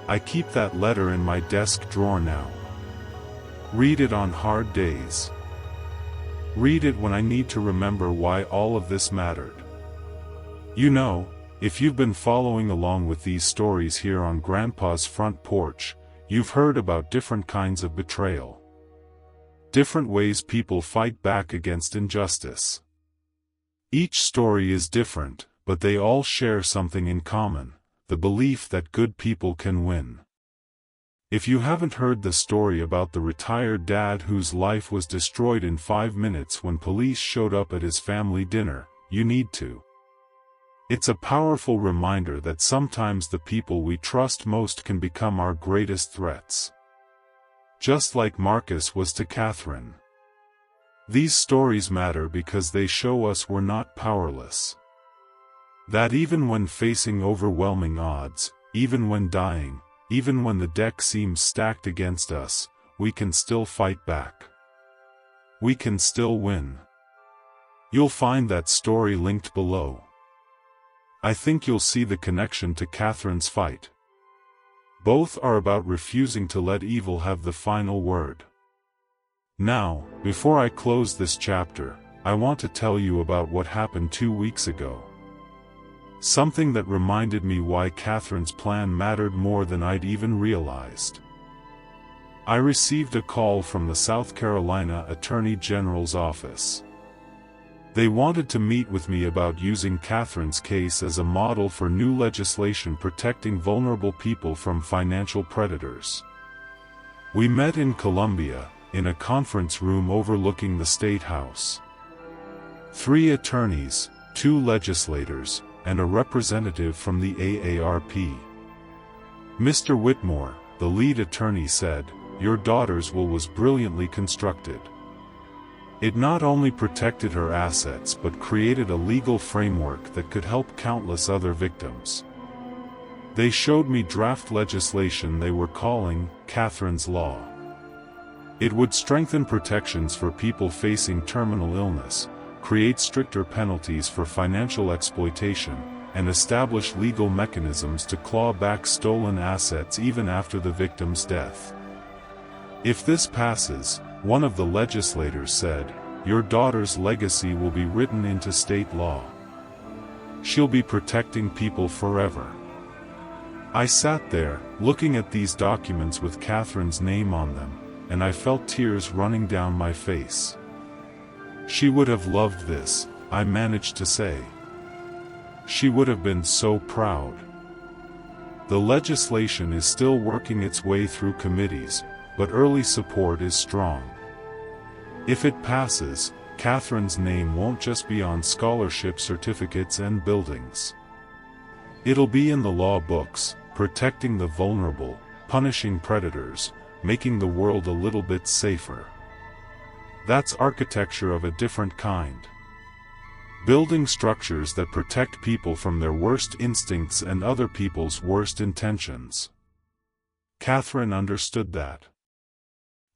I keep that letter in my desk drawer now. Read it on hard days. Read it when I need to remember why all of this mattered. You know, if you've been following along with these stories here on Grandpa's front porch, you've heard about different kinds of betrayal. Different ways people fight back against injustice. Each story is different, but they all share something in common: the belief that good people can win. If you haven't heard the story about the retired dad whose life was destroyed in 5 minutes when police showed up at his family dinner, you need to. It's a powerful reminder that sometimes the people we trust most can become our greatest threats. Just like Marcus was to Catherine. These stories matter because they show us we're not powerless. That even when facing overwhelming odds, even when dying, even when the deck seems stacked against us, we can still fight back. We can still win. You'll find that story linked below. I think you'll see the connection to Catherine's fight. Both are about refusing to let evil have the final word. Now, before I close this chapter, I want to tell you about what happened 2 weeks ago. Something that reminded me why Catherine's plan mattered more than I'd even realized. I received a call from the South Carolina Attorney General's office. They wanted to meet with me about using Catherine's case as a model for new legislation protecting vulnerable people from financial predators. We met in Columbia, in a conference room overlooking the State House. 3 attorneys, 2 legislators, and a representative from the AARP. Mr. Whitmore, the lead attorney, said, "Your daughter's will was brilliantly constructed. It not only protected her assets but created a legal framework that could help countless other victims." They showed me draft legislation they were calling Catherine's Law. It would strengthen protections for people facing terminal illness, create stricter penalties for financial exploitation, and establish legal mechanisms to claw back stolen assets even after the victim's death. If this passes, one of the legislators said, "Your daughter's legacy will be written into state law. She'll be protecting people forever." I sat there, looking at these documents with Catherine's name on them, and I felt tears running down my face. "She would have loved this," I managed to say. "She would have been so proud." The legislation is still working its way through committees, but early support is strong. If it passes, Catherine's name won't just be on scholarship certificates and buildings. It'll be in the law books, protecting the vulnerable, punishing predators, making the world a little bit safer. That's architecture of a different kind. Building structures that protect people from their worst instincts and other people's worst intentions. Catherine understood that.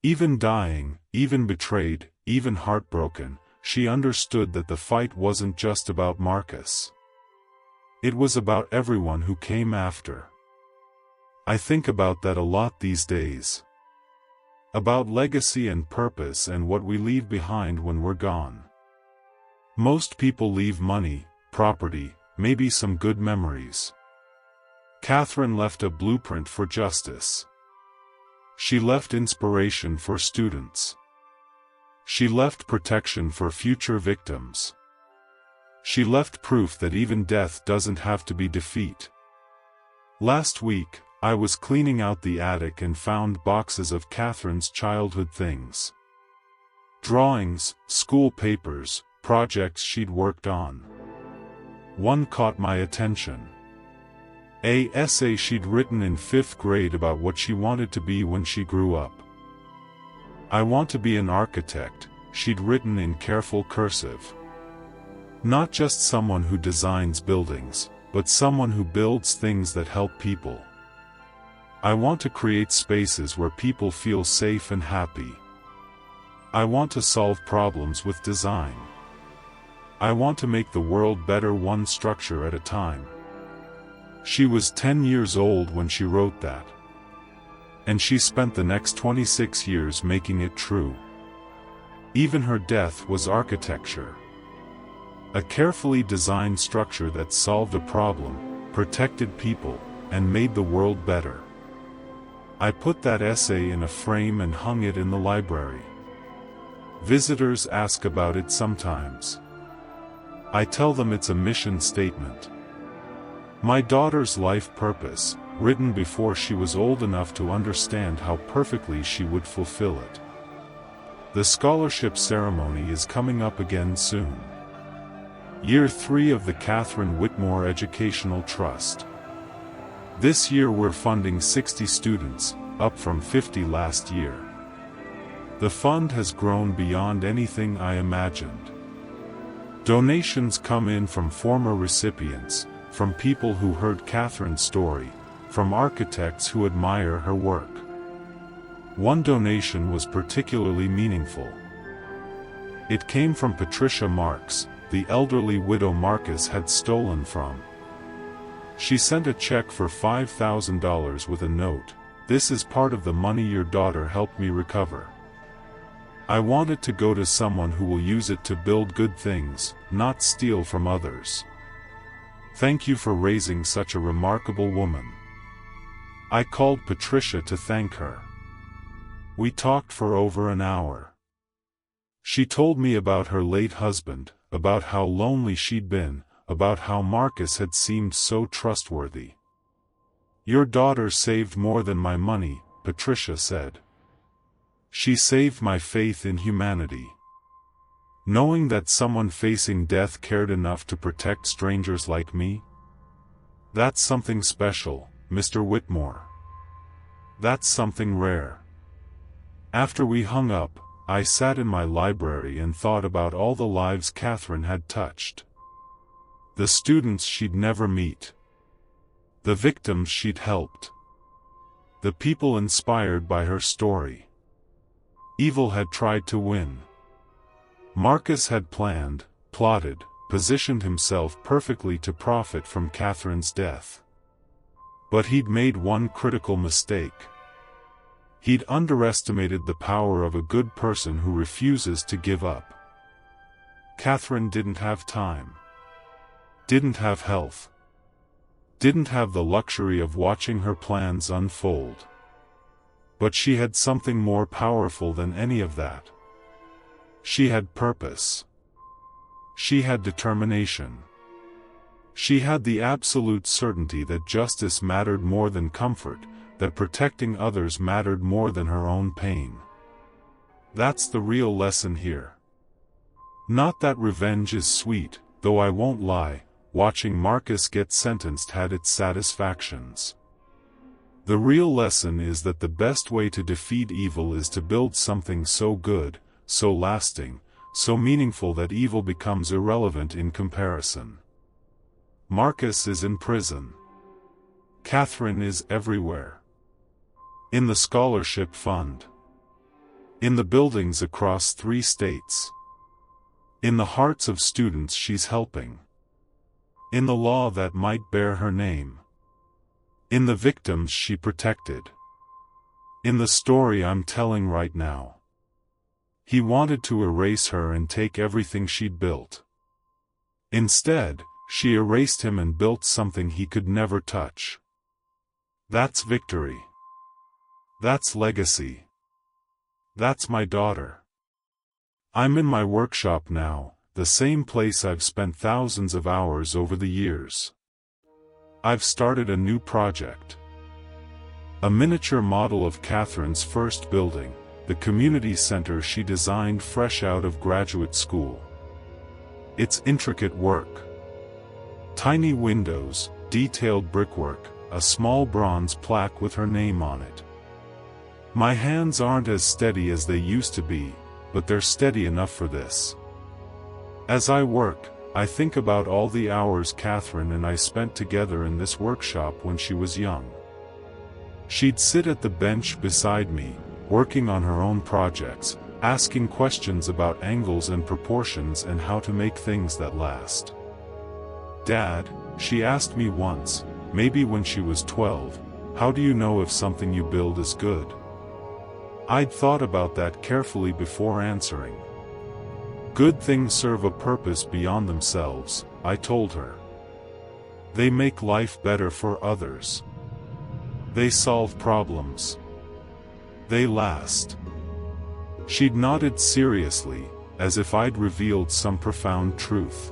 Even dying, even betrayed, even heartbroken, she understood that the fight wasn't just about Marcus. It was about everyone who came after. I think about that a lot these days. About legacy and purpose and what we leave behind when we're gone. Most people leave money, property, maybe some good memories. Catherine left a blueprint for justice. She left inspiration for students. She left protection for future victims. She left proof that even death doesn't have to be defeat. Last week, I was cleaning out the attic and found boxes of Catherine's childhood things. Drawings, school papers, projects she'd worked on. One caught my attention. An essay she'd written in 5th grade about what she wanted to be when she grew up. I want to be an architect, she'd written in careful cursive. Not just someone who designs buildings, but someone who builds things that help people. I want to create spaces where people feel safe and happy. I want to solve problems with design. I want to make the world better one structure at a time. She was 10 years old when she wrote that. And she spent the next 26 years making it true. Even her death was architecture. A carefully designed structure that solved a problem, protected people, and made the world better. I put that essay in a frame and hung it in the library. Visitors ask about it sometimes. I tell them it's a mission statement. My daughter's life purpose, written before she was old enough to understand how perfectly she would fulfill it. The scholarship ceremony is coming up again soon. Year 3 of the Catherine Whitmore Educational Trust. This year we're funding 60 students, up from 50 last year. The fund has grown beyond anything I imagined. Donations come in from former recipients, from people who heard Catherine's story, from architects who admire her work. One donation was particularly meaningful. It came from Patricia Marks, the elderly widow Marcus had stolen from. She sent a check for $5,000 with a note, "This is part of the money your daughter helped me recover. I want it to go to someone who will use it to build good things, not steal from others. Thank you for raising such a remarkable woman." I called Patricia to thank her. We talked for over an hour. She told me about her late husband, about how lonely she'd been, about how Marcus had seemed so trustworthy. "Your daughter saved more than my money," Patricia said. "She saved my faith in humanity. Knowing that someone facing death cared enough to protect strangers like me? That's something special, Mr. Whitmore. That's something rare." After we hung up, I sat in my library and thought about all the lives Catherine had touched. The students she'd never meet. The victims she'd helped. The people inspired by her story. Evil had tried to win. Marcus had planned, plotted, positioned himself perfectly to profit from Catherine's death. But he'd made one critical mistake. He'd underestimated the power of a good person who refuses to give up. Catherine didn't have time. Didn't have health. Didn't have the luxury of watching her plans unfold. But she had something more powerful than any of that. She had purpose. She had determination. She had the absolute certainty that justice mattered more than comfort, that protecting others mattered more than her own pain. That's the real lesson here. Not that revenge is sweet, though I won't lie, watching Marcus get sentenced had its satisfactions. The real lesson is that the best way to defeat evil is to build something so good, so lasting, so meaningful that evil becomes irrelevant in comparison. Marcus is in prison. Catherine is everywhere. In the scholarship fund. In the buildings across 3 states. In the hearts of students she's helping. In the law that might bear her name. In the victims she protected. In the story I'm telling right now. He wanted to erase her and take everything she'd built. Instead, she erased him and built something he could never touch. That's victory. That's legacy. That's my daughter. I'm in my workshop now, the same place I've spent thousands of hours over the years. I've started a new project. A miniature model of Catherine's first building, the community center she designed fresh out of graduate school. It's intricate work. Tiny windows, detailed brickwork, a small bronze plaque with her name on it. My hands aren't as steady as they used to be, but they're steady enough for this. As I work, I think about all the hours Catherine and I spent together in this workshop when she was young. She'd sit at the bench beside me, working on her own projects, asking questions about angles and proportions and how to make things that last. "Dad," she asked me once, maybe when she was 12, "how do you know if something you build is good?" I'd thought about that carefully before answering. "Good things serve a purpose beyond themselves," I told her. "They make life better for others. They solve problems. They last." She'd nodded seriously, as if I'd revealed some profound truth.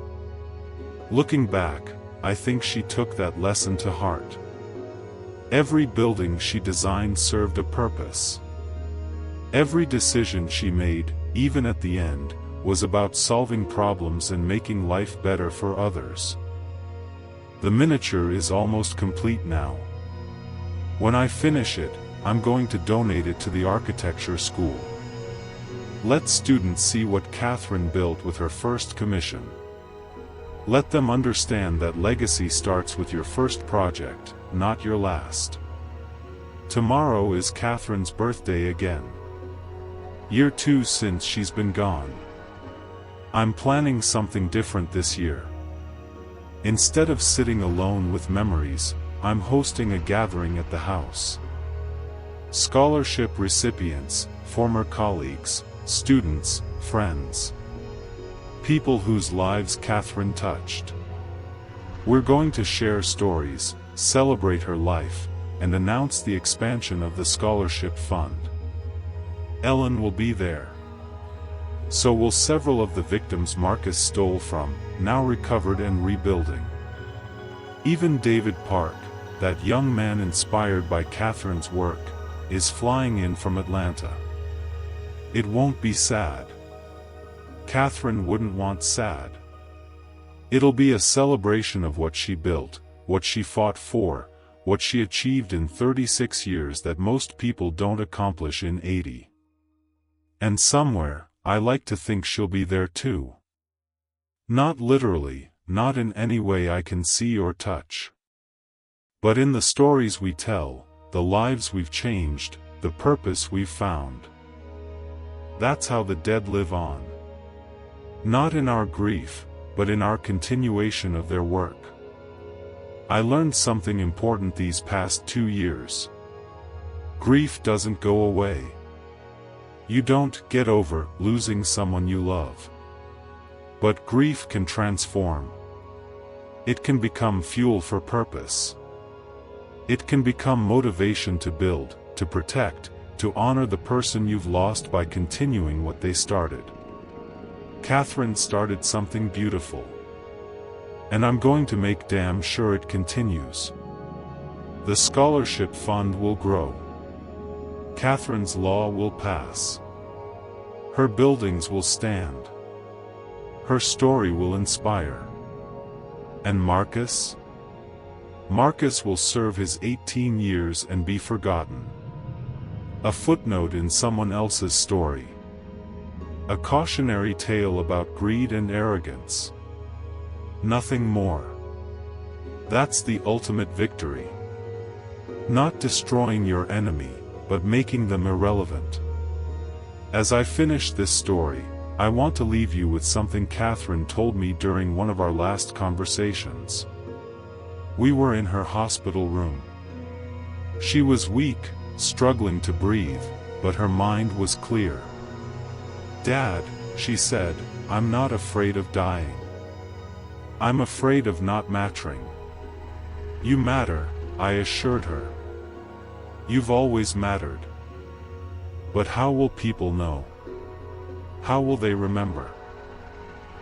Looking back, I think she took that lesson to heart. Every building she designed served a purpose. Every decision she made, even at the end, was about solving problems and making life better for others. The miniature is almost complete now. When I finish it, I'm going to donate it to the architecture school. Let students see what Catherine built with her first commission. Let them understand that legacy starts with your first project, not your last. Tomorrow is Catherine's birthday again. Year 2 since she's been gone. I'm planning something different this year. Instead of sitting alone with memories, I'm hosting a gathering at the house. Scholarship recipients, former colleagues, students, friends. People whose lives Catherine touched. We're going to share stories, celebrate her life, and announce the expansion of the scholarship fund. Ellen will be there. So will several of the victims Marcus stole from, now recovered and rebuilding. Even David Park, that young man inspired by Catherine's work, is flying in from Atlanta. It won't be sad. Catherine wouldn't want sad. It'll be a celebration of what she built, what she fought for, what she achieved in 36 years that most people don't accomplish in 80. And somewhere, I like to think she'll be there too. Not literally, not in any way I can see or touch. But in the stories we tell, the lives we've changed, the purpose we've found. That's how the dead live on. Not in our grief, but in our continuation of their work. I learned something important these past 2 years. Grief doesn't go away. You don't get over losing someone you love. But grief can transform. It can become fuel for purpose. It can become motivation to build, to protect, to honor the person you've lost by continuing what they started. Catherine started something beautiful. And I'm going to make damn sure it continues. The scholarship fund will grow. Catherine's law will pass. Her buildings will stand. Her story will inspire. And Marcus? Marcus will serve his 18 years and be forgotten. A footnote in someone else's story. A cautionary tale about greed and arrogance. Nothing more. That's the ultimate victory. Not destroying your enemy, but making them irrelevant. As I finish this story, I want to leave you with something Catherine told me during one of our last conversations. We were in her hospital room. She was weak, struggling to breathe, but her mind was clear. "Dad," she said, "I'm not afraid of dying. I'm afraid of not mattering." "You matter," I assured her. "You've always mattered. But how will people know? How will they remember?"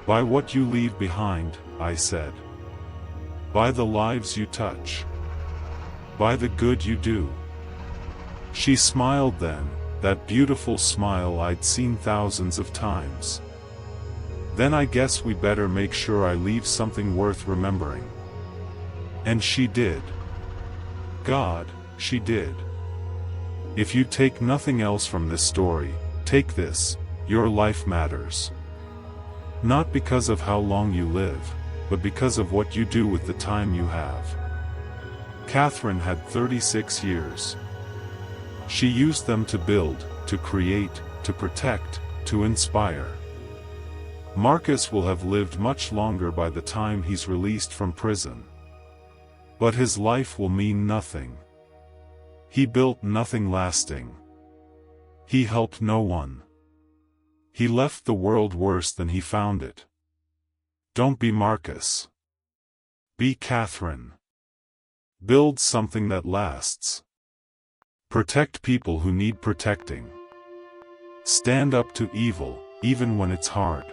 "By what you leave behind," I said. "By the lives you touch. By the good you do." She smiled then, that beautiful smile I'd seen thousands of times. "Then I guess we better make sure I leave something worth remembering." And she did. God, she did. If you take nothing else from this story, take this: your life matters. Not because of how long you live, but because of what you do with the time you have. Catherine had 36 years. She used them to build, to create, to protect, to inspire. Marcus will have lived much longer by the time he's released from prison. But his life will mean nothing. He built nothing lasting. He helped no one. He left the world worse than he found it. Don't be Marcus. Be Catherine. Build something that lasts. Protect people who need protecting. Stand up to evil, even when it's hard.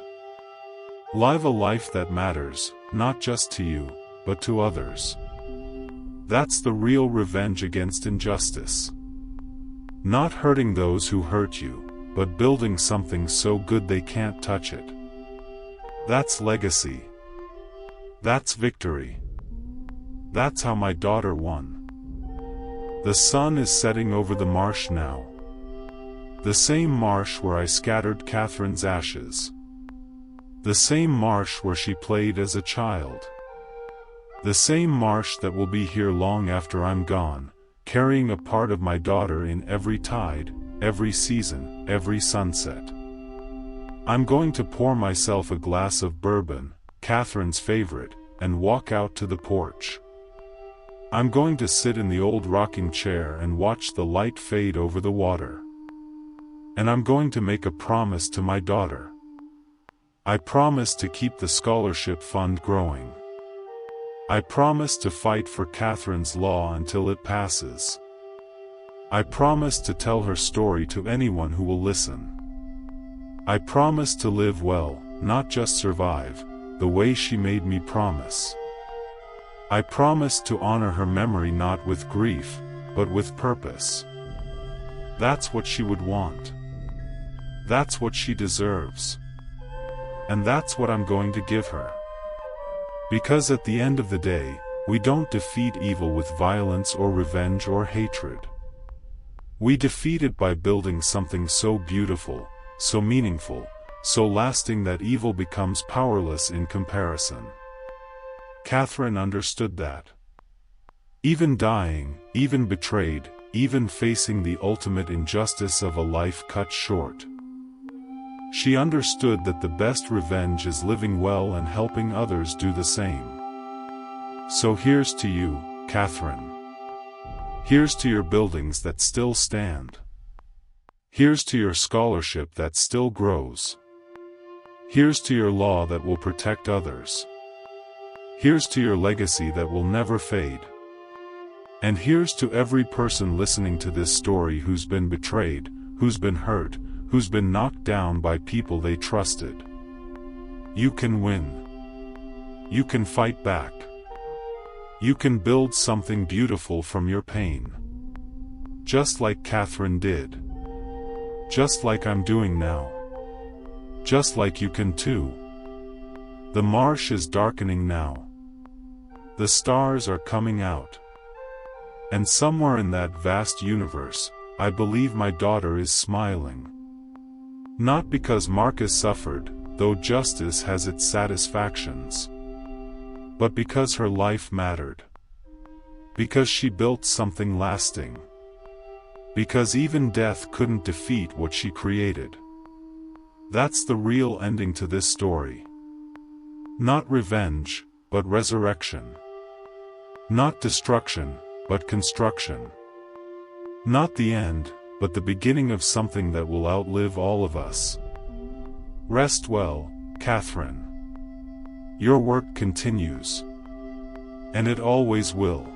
Live a life that matters, not just to you, but to others. That's the real revenge against injustice. Not hurting those who hurt you, but building something so good they can't touch it. That's legacy. That's victory. That's how my daughter won. The sun is setting over the marsh now. The same marsh where I scattered Catherine's ashes. The same marsh where she played as a child. The same marsh that will be here long after I'm gone, carrying a part of my daughter in every tide, every season, every sunset. I'm going to pour myself a glass of bourbon, Catherine's favorite, and walk out to the porch. I'm going to sit in the old rocking chair and watch the light fade over the water. And I'm going to make a promise to my daughter. I promise to keep the scholarship fund growing. I promise to fight for Catherine's law until it passes. I promise to tell her story to anyone who will listen. I promise to live well, not just survive, the way she made me promise. I promise to honor her memory not with grief, but with purpose. That's what she would want. That's what she deserves. And that's what I'm going to give her. Because at the end of the day, we don't defeat evil with violence or revenge or hatred. We defeat it by building something so beautiful, so meaningful, so lasting that evil becomes powerless in comparison. Catherine understood that. Even dying, even betrayed, even facing the ultimate injustice of a life cut short. She understood that the best revenge is living well and helping others do the same. So here's to you, Catherine. Here's to your buildings that still stand. Here's to your scholarship that still grows. Here's to your law that will protect others. Here's to your legacy that will never fade. And here's to every person listening to this story who's been betrayed, who's been hurt, who's been knocked down by people they trusted. You can win. You can fight back. You can build something beautiful from your pain. Just like Catherine did. Just like I'm doing now. Just like you can too. The marsh is darkening now. The stars are coming out. And somewhere in that vast universe, I believe my daughter is smiling. Not because Marcus suffered, though justice has its satisfactions. But because her life mattered. Because she built something lasting. Because even death couldn't defeat what she created. That's the real ending to this story. Not revenge, but resurrection. Not destruction, but construction. Not the end, but the beginning of something that will outlive all of us. Rest well, Catherine. Your work continues. And it always will.